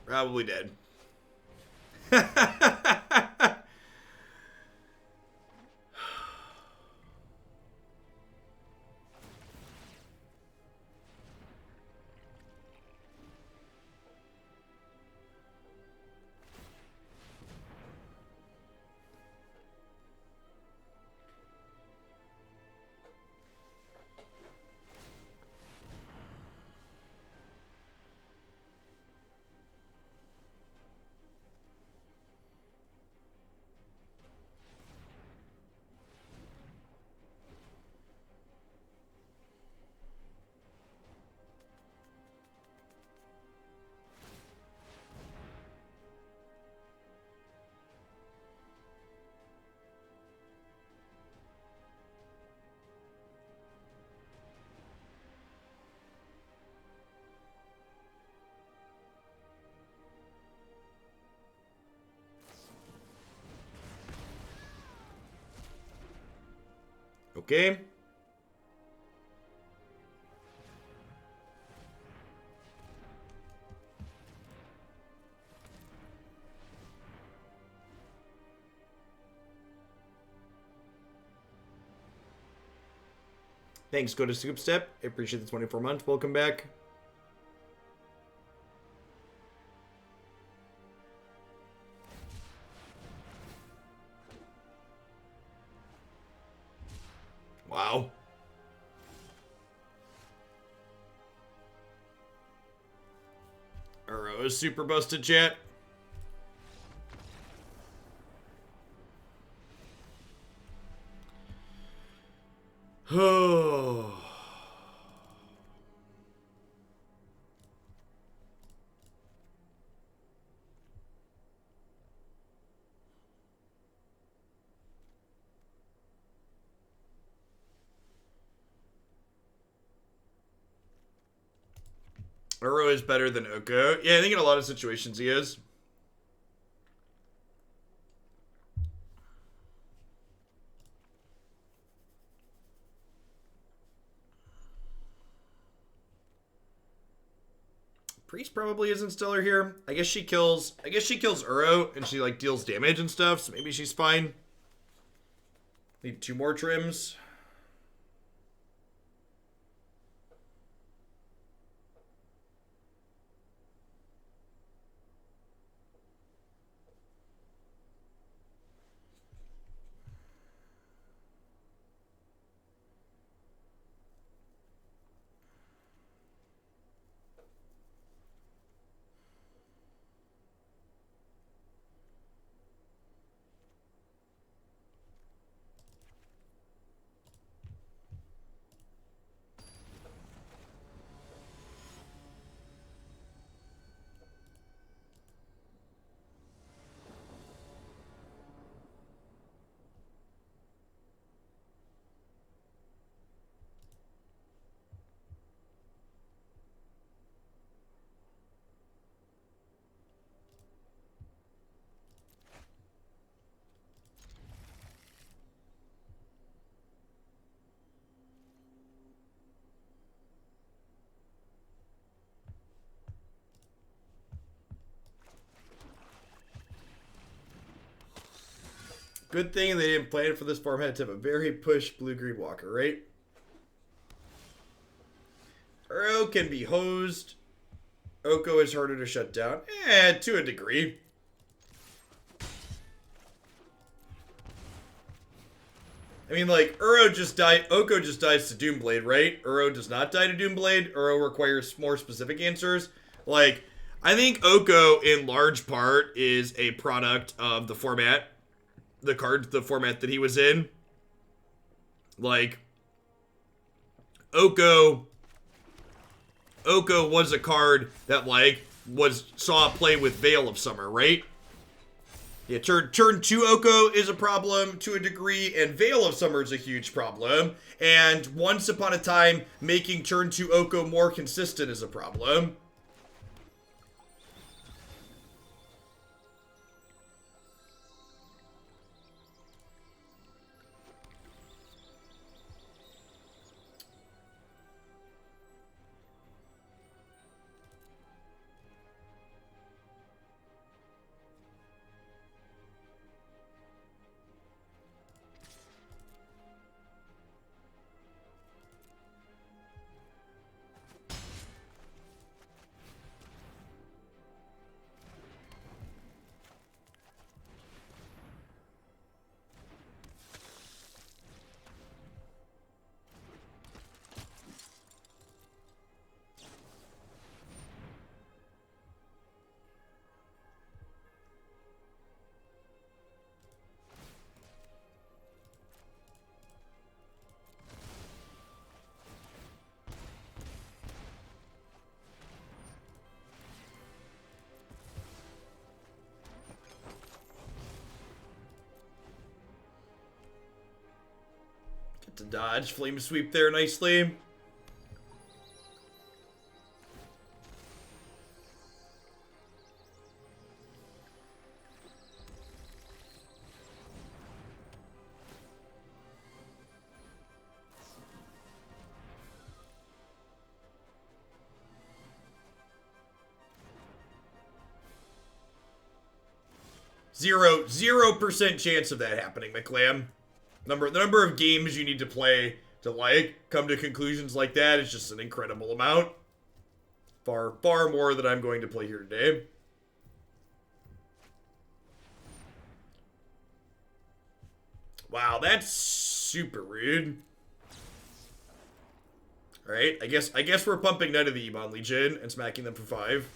Probably dead. Okay. Thanks, go to Scoopstep. I appreciate the 24 months. Welcome back. Wow. Uro is super busted, chat. Oh. Uro is better than Oko. Yeah, I think in a lot of situations he is. Priest probably isn't stellar here. I guess she kills Uro and she like deals damage and stuff, so maybe she's fine. Need 2 more trims. Good thing they didn't plan for this format to have a very push blue-green walker, right? Uro can be hosed. Oko is harder to shut down. To a degree. I mean, like, Oko just dies to Doomblade, right? Uro does not die to Doomblade. Uro requires more specific answers. Like, I think Oko, in large part, is a product of the format. The format that he was in. Like, Oko was a card that, like, saw play with Veil of Summer, right? Yeah, turn 2 Oko is a problem to a degree, and Veil of Summer is a huge problem. And once upon a time, making turn 2 Oko more consistent is a problem. to dodge Flame Sweep there nicely. Zero percent chance of that happening, McClam. The number of games you need to play to, like, come to conclusions like that is just an incredible amount. Far more than I'm going to play here today. Wow, that's super rude. Alright, I guess we're pumping Knight of the Ebon Legion and smacking them for 5.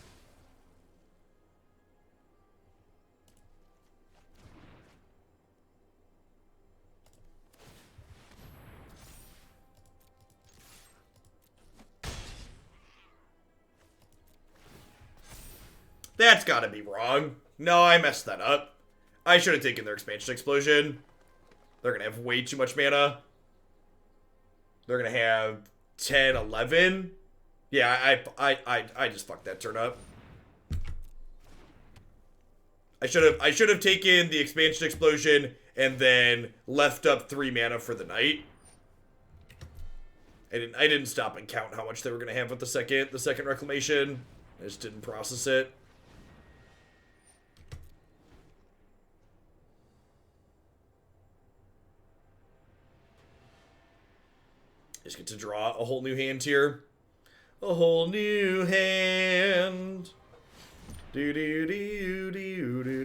That's gotta be wrong. No, I messed that up. I should have taken their Expansion Explosion. They're gonna have way too much mana. They're gonna have 10, 11. Yeah, I just fucked that turn up. I should have taken the Expansion Explosion and then left up 3 mana for the Knight. I didn't stop and count how much they were gonna have with the second Reclamation. I just didn't process it. Just get to draw a whole new hand here. A whole new hand. Do do do do do do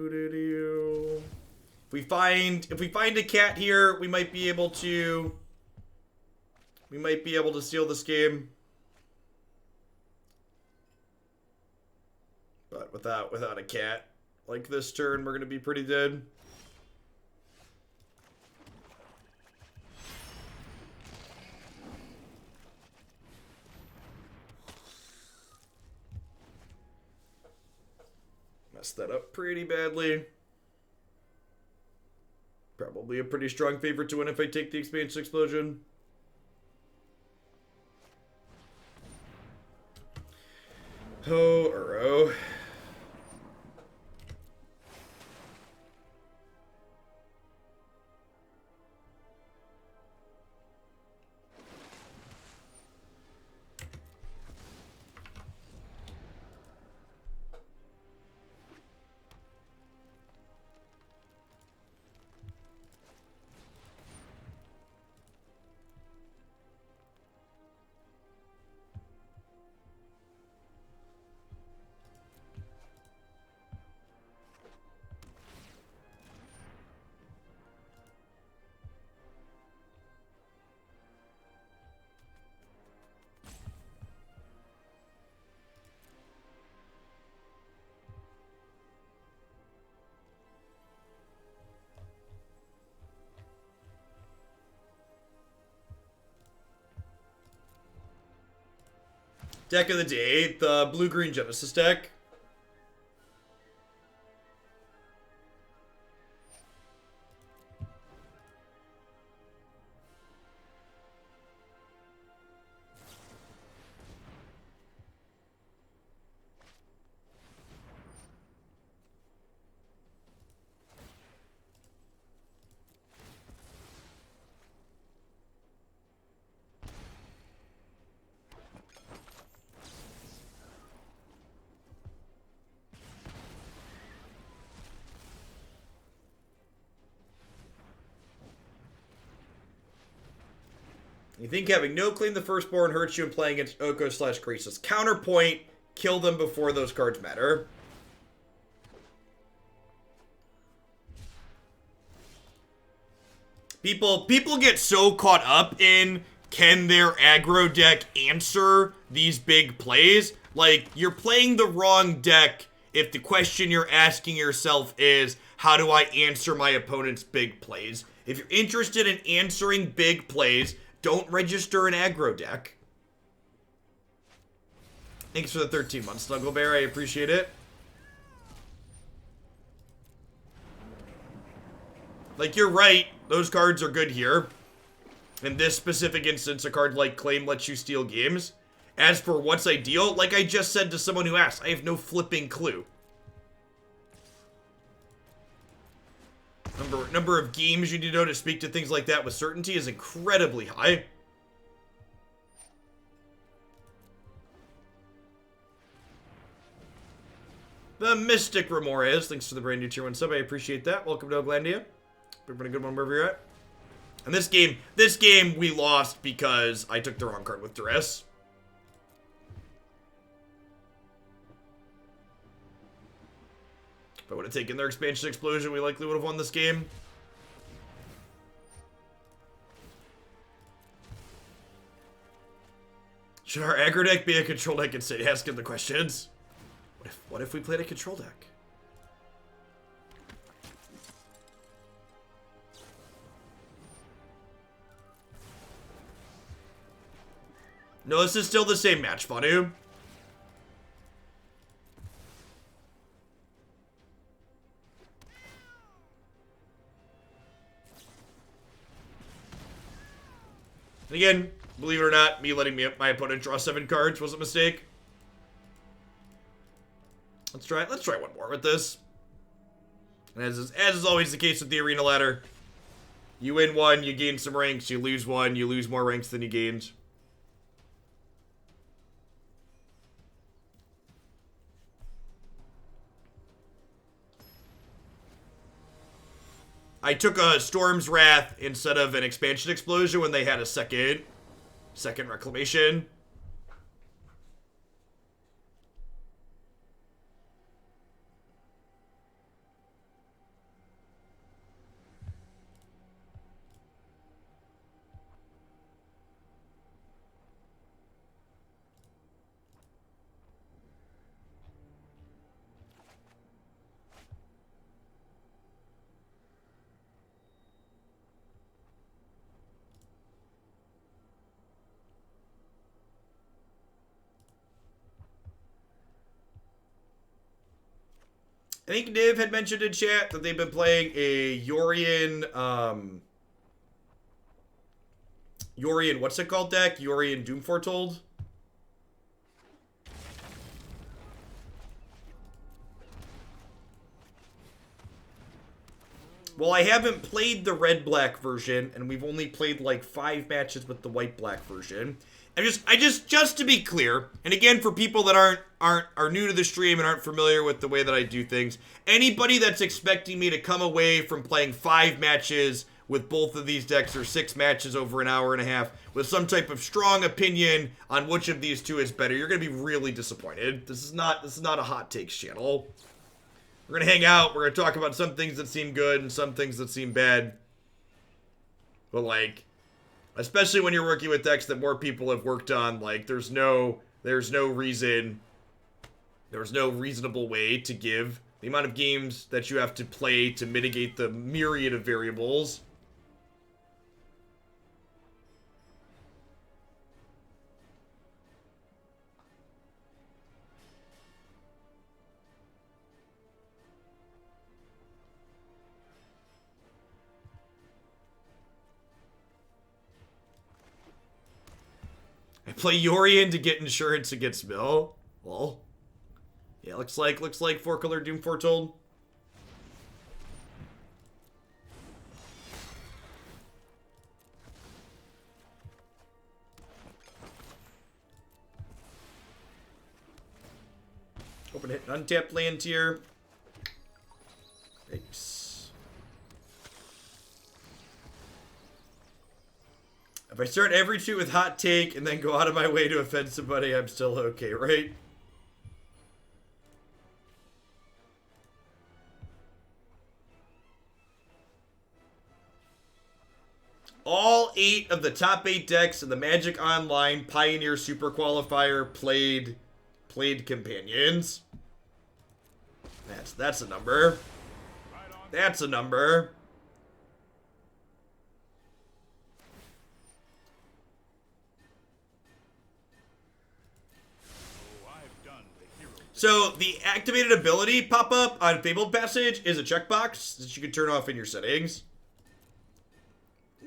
do do. If we find a cat here, we might be able to steal this game. But without a cat like this turn, we're gonna be pretty dead. Messed that up pretty badly. Probably a pretty strong favorite to win if I take the Expansion Explosion. Oh. Deck of the day, the blue-green Genesis deck. You think having no claim the firstborn hurts you in playing against Oko/Krasis. Counterpoint, kill them before those cards matter. People get so caught up in, can their aggro deck answer these big plays? Like, you're playing the wrong deck if the question you're asking yourself is, how do I answer my opponent's big plays? If you're interested in answering big plays, don't register an aggro deck. Thanks for the 13 months, Snugglebear. I appreciate it. Like, you're right. Those cards are good here. In this specific instance, a card like Claim lets you steal games. As for what's ideal, like I just said to someone who asked, I have no flipping clue. Number of games you need to know to speak to things like that with certainty is incredibly high. The Mystic Remores, thanks for the brand new tier 1 sub, I appreciate that. Welcome to Oglandia. Been a good one wherever you're at. And this game we lost because I took the wrong card with Duress. If I would have taken their Expansion Explosion, we likely would have won this game. Should our aggro deck be a control deck instead? Asking the questions. What if we played a control deck? No, this is still the same match, Vanu. And again, believe it or not, me letting my opponent draw 7 cards was a mistake. Let's try one more with this. And as is always the case with the arena ladder, you win one, you gain some ranks, you lose one, you lose more ranks than you gained. I took a Storm's Wrath instead of an Expansion Explosion when they had a second Reclamation. I think Niv had mentioned in chat that they've been playing a Yorion, what's it called deck? Yorion Doom Foretold? Well, I haven't played the red-black version, and we've only played like 5 matches with the white-black version. Just to be clear, and again for people that are new to the stream and aren't familiar with the way that I do things, anybody that's expecting me to come away from playing 5 matches with both of these decks or 6 matches over an hour and a half with some type of strong opinion on which of these two is better, you're gonna be really disappointed. This is not a hot takes channel. We're gonna hang out, we're gonna talk about some things that seem good and some things that seem bad. But like, especially when you're working with decks that more people have worked on, like, there's no reasonable way to give the amount of games that you have to play to mitigate the myriad of variables. I play Yorion to get insurance against Mill. Well, yeah, looks like 4-color Doom Foretold. Open hit an untapped land tier. Thanks. If I start every tweet with hot take and then go out of my way to offend somebody, I'm still okay, right? All 8 of the top 8 decks in the Magic Online Pioneer Super Qualifier played companions. That's a number. That's a number. So, the activated ability pop-up on Fabled Passage is a checkbox that you can turn off in your settings.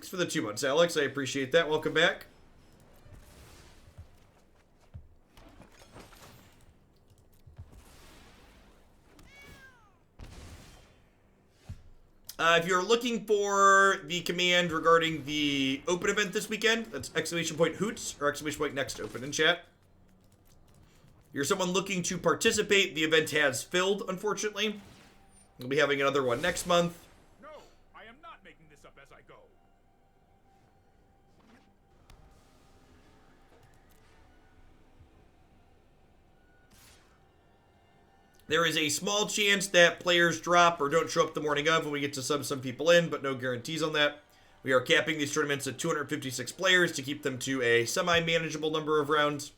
Thanks for the 2 months, Alex. I appreciate that. Welcome back. If you're looking for the command regarding the open event this weekend, that's !hoots or !next open in chat. You're someone looking to participate, the event has filled, unfortunately. We'll be having another one next month. No, I am not making this up as I go. There is a small chance that players drop or don't show up the morning of when we get to sub some people in, but no guarantees on that. We are capping these tournaments at 256 players to keep them to a semi-manageable number of rounds.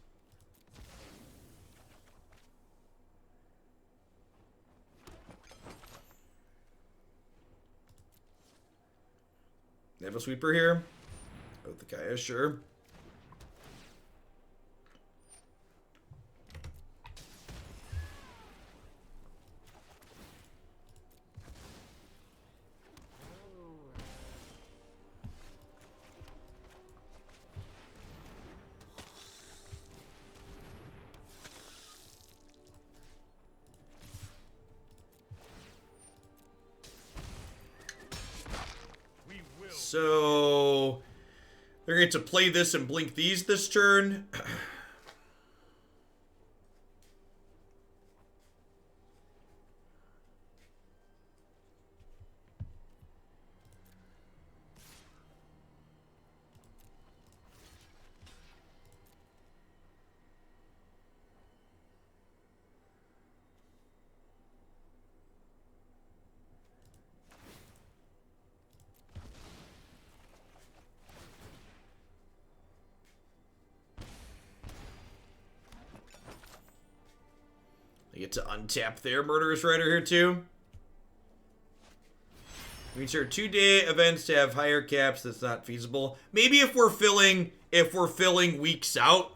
They have a sweeper here. Oh, the Kaya, sure. So they're going to play this and blink these this turn. I get to untap their Murderous Rider here too. We ensure 2-day events to have higher caps. That's not feasible. Maybe if we're filling weeks out.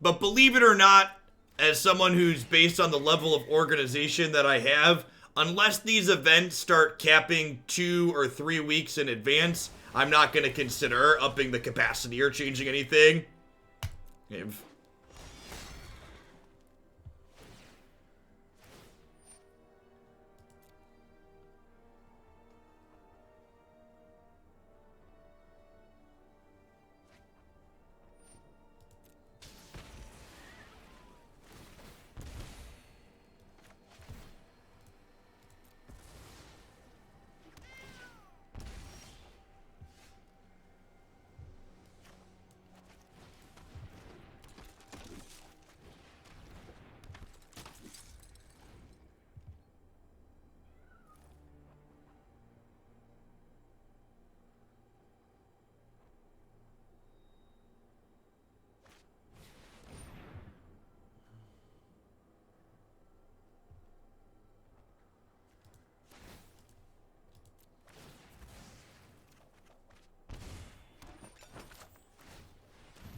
But believe it or not, as someone who's based on the level of organization that I have, unless these events start capping 2 or 3 weeks in advance, I'm not going to consider upping the capacity or changing anything.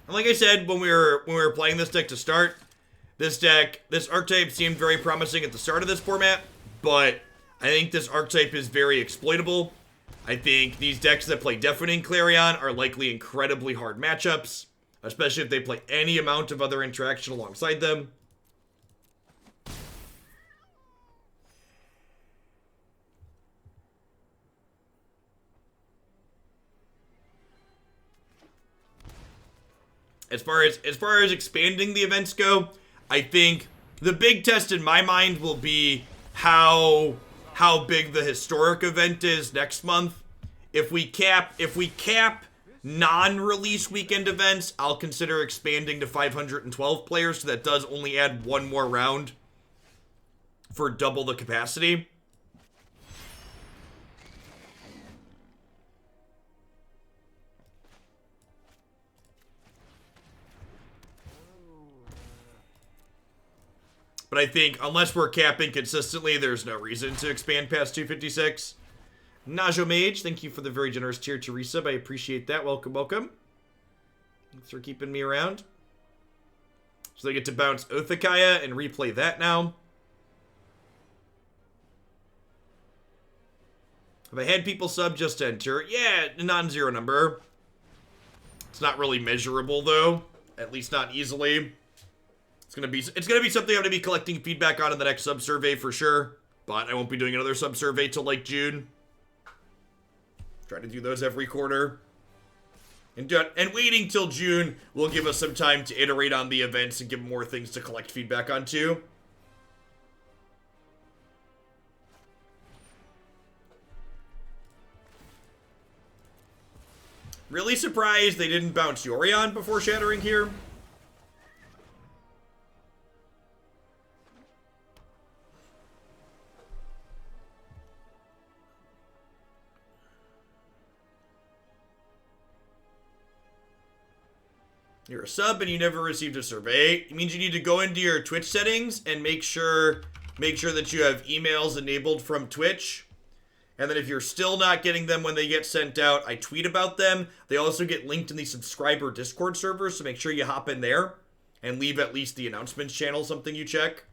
And like I said, when we were playing this deck to start, this archetype seemed very promising at the start of this format, but I think this archetype is very exploitable. I think these decks that play Deafening Clarion are likely incredibly hard matchups, especially if they play any amount of other interaction alongside them. As far as expanding the events go, I think the big test in my mind will be how big the historic event is next month. If we cap non-release weekend events, I'll consider expanding to 512 players, so that does only add one more round for double the capacity. But I think, unless we're capping consistently, there's no reason to expand past 256. Najo Mage, thank you for the very generous tier to resub. I appreciate that. Welcome, welcome. Thanks for keeping me around. So they get to bounce Othakaya and replay that now. Have I had people sub just to enter? Yeah, a non-zero number. It's not really measurable though, at least not easily. It's gonna be something I'm gonna be collecting feedback on in the next sub survey for sure. But I won't be doing another sub survey till like June. Try to do those every quarter. And waiting till June will give us some time to iterate on the events and give more things to collect feedback on too. Really surprised they didn't bounce Yorion before shattering here. You're a sub and you never received a survey. It means you need to go into your Twitch settings and make sure that you have emails enabled from Twitch. And then if you're still not getting them when they get sent out, I tweet about them. They also get linked in the subscriber Discord server, so make sure you hop in there and leave at least the announcements channel something you check.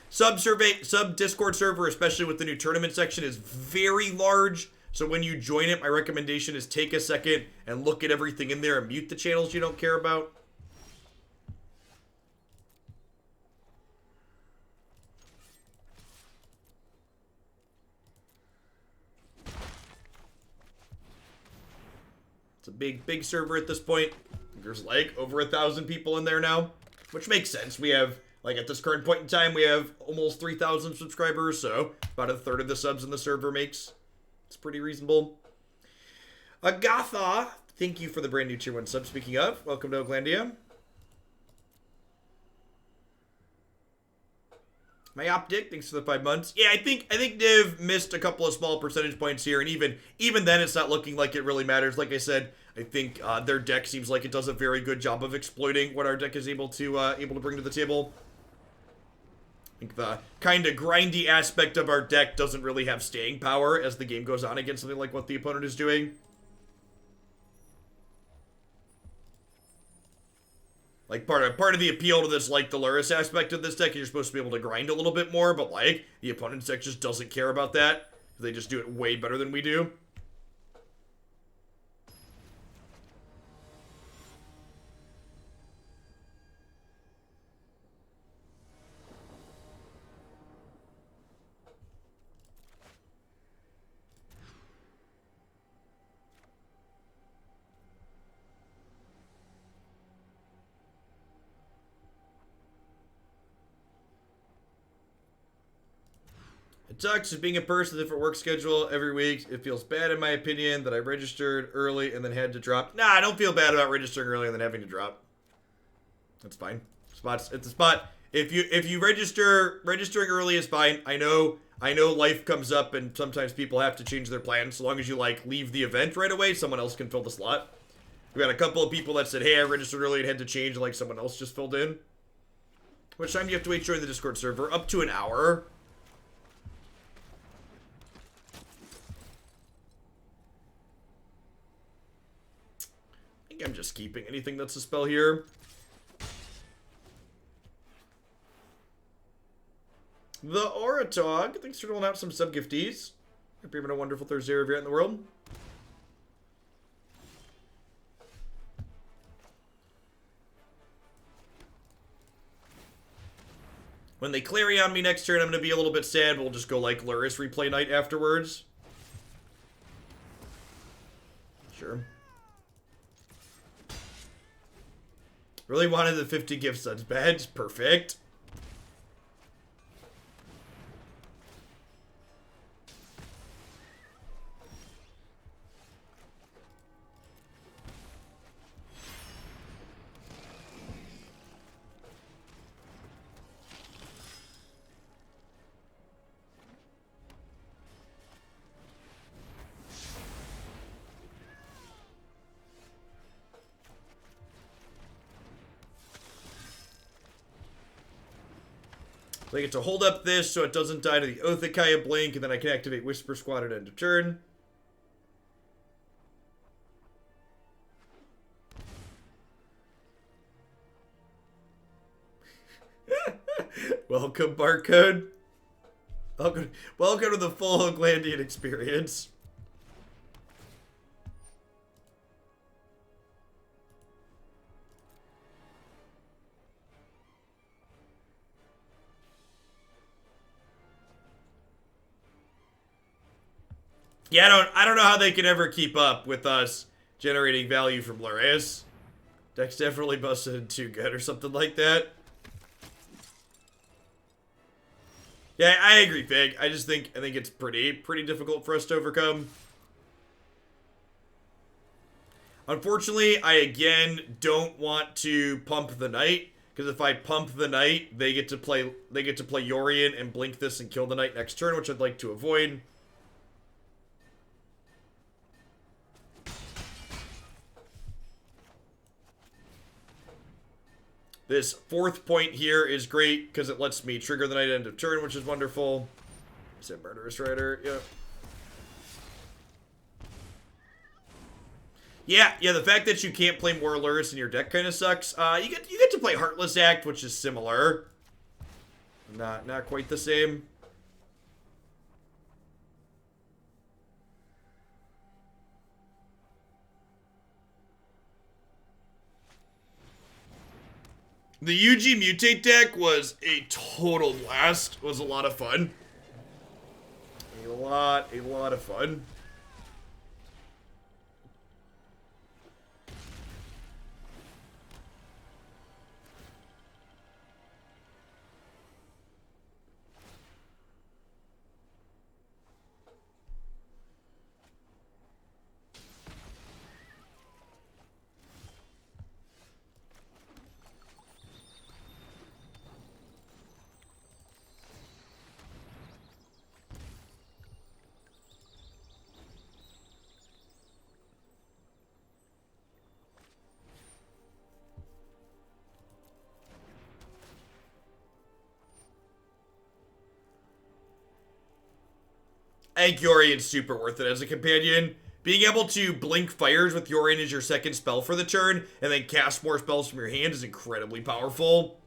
Sub Discord server, especially with the new tournament section, is very large. So when you join it, my recommendation is take a second and look at everything in there and mute the channels you don't care about. It's a big server at this point. There's like over 1,000 people in there now, which makes sense. We have, like at this current point in time, we have almost 3,000 subscribers, so about a third of the subs in the server makes. It's pretty reasonable. Agatha, thank you for the brand new tier 1 sub. Speaking of, welcome to Oaklandia. My optic, thanks for the 5 months. Yeah, I think Div missed a couple of small percentage points here, and even then, it's not looking like it really matters. Like I said, I think their deck seems like it does a very good job of exploiting what our deck is able to bring to the table. I think the kind of grindy aspect of our deck doesn't really have staying power as the game goes on against something like what the opponent is doing. Like, part of the appeal to this, like, the Lurrus aspect of this deck is you're supposed to be able to grind a little bit more, but, like, the opponent's deck just doesn't care about that. They just do it way better than we do. It sucks being a person with a different work schedule every week. It feels bad in my opinion that I registered early and then had to drop. Nah, I don't feel bad about registering early and then having to drop. That's fine. It's a spot. If you registering early is fine. I know life comes up and sometimes people have to change their plans. So long as you like leave the event right away, someone else can fill the slot. We got a couple of people that said, hey, I registered early and had to change, and like someone else just filled in. How much time do you have to wait to join the Discord server? Up to an hour. I'm just keeping anything that's a spell here. The Oratog, thanks for rolling out some sub-gifties. Hope you're having a wonderful Thursday wherever you're at in the world. When they Clarion me next turn, I'm going to be a little bit sad. We'll just go like Lurrus replay night afterwards. Sure. Really wanted the 50 gift subs badge. Perfect. So I get to hold up this so it doesn't die to the Othakaya Blink, and then I can activate Whisper Squad at end of turn. Welcome, Barcode. Welcome to the full Hoaglandian experience. Yeah, I don't know how they can ever keep up with us generating value from Lurrus. Deck's definitely busted too good or something like that. Yeah, I agree, Fig. I think it's pretty difficult for us to overcome. Unfortunately, I again don't want to pump the knight, because if I pump the knight, they get to play Yorion and blink this and kill the knight next turn, which I'd like to avoid. This fourth point here is great because it lets me trigger the knight end of turn, which is wonderful. Is it Murderous Rider? Yep. Yeah, the fact that you can't play more Lurrus in your deck kind of sucks. You get to play Heartless Act, which is similar. Not quite the same. The UG Mutate deck was a total blast. It was a lot of fun. A lot of fun. I think Yorion's super worth it as a companion. Being able to blink fires with Yorion as your second spell for the turn, and then cast more spells from your hand is incredibly powerful.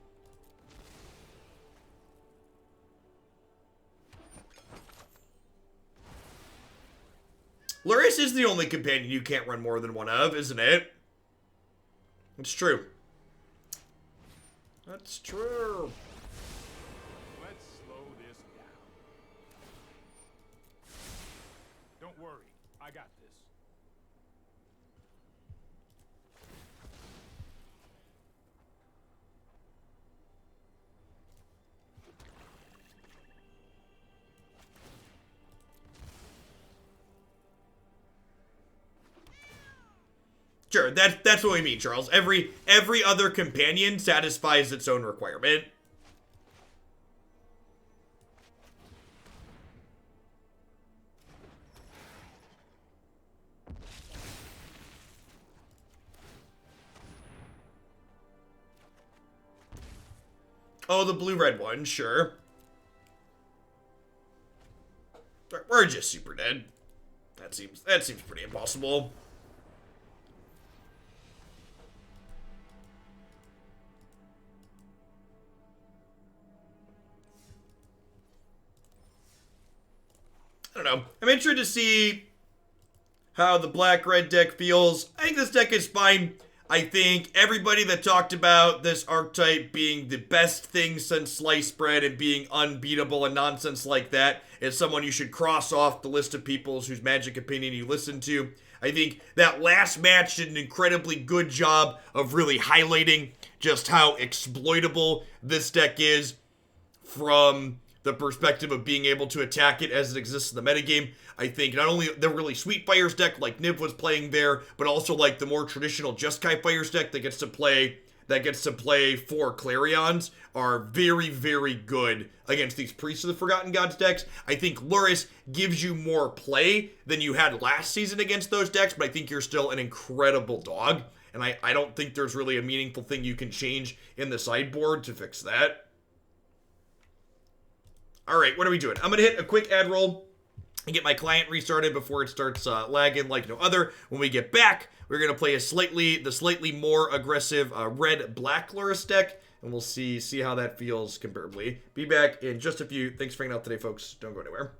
Lurrus is the only companion you can't run more than one of, isn't it? It's true. That's true. Let's slow this down. Don't worry, I got this. Sure, that's what we mean, Charles. Every other companion satisfies its own requirement. Oh, the blue-red one, sure. We're just super dead. That seems pretty impossible. I don't know. I'm interested to see how the black-red deck feels. I think this deck is fine. I think everybody that talked about this archetype being the best thing since sliced bread and being unbeatable and nonsense like that is someone you should cross off the list of people whose Magic opinion you listen to. I think that last match did an incredibly good job of really highlighting just how exploitable this deck is from the perspective of being able to attack it as it exists in the metagame. I think not only the really sweet Fires deck like Niv was playing there, but also like the more traditional Jeskai Fires deck that gets to play 4 Clarions are very, very good against these Priests of the Forgotten Gods decks. I think Lurrus gives you more play than you had last season against those decks, but I think you're still an incredible dog. And I don't think there's really a meaningful thing you can change in the sideboard to fix that. All right, what are we doing? I'm going to hit a quick ad roll. and get my client restarted before it starts lagging like no other. When we get back, we're going to play the slightly more aggressive red-black Lurrus deck, and we'll see how that feels comparably. Be back in just a few. Thanks for hanging out today, folks. Don't go anywhere.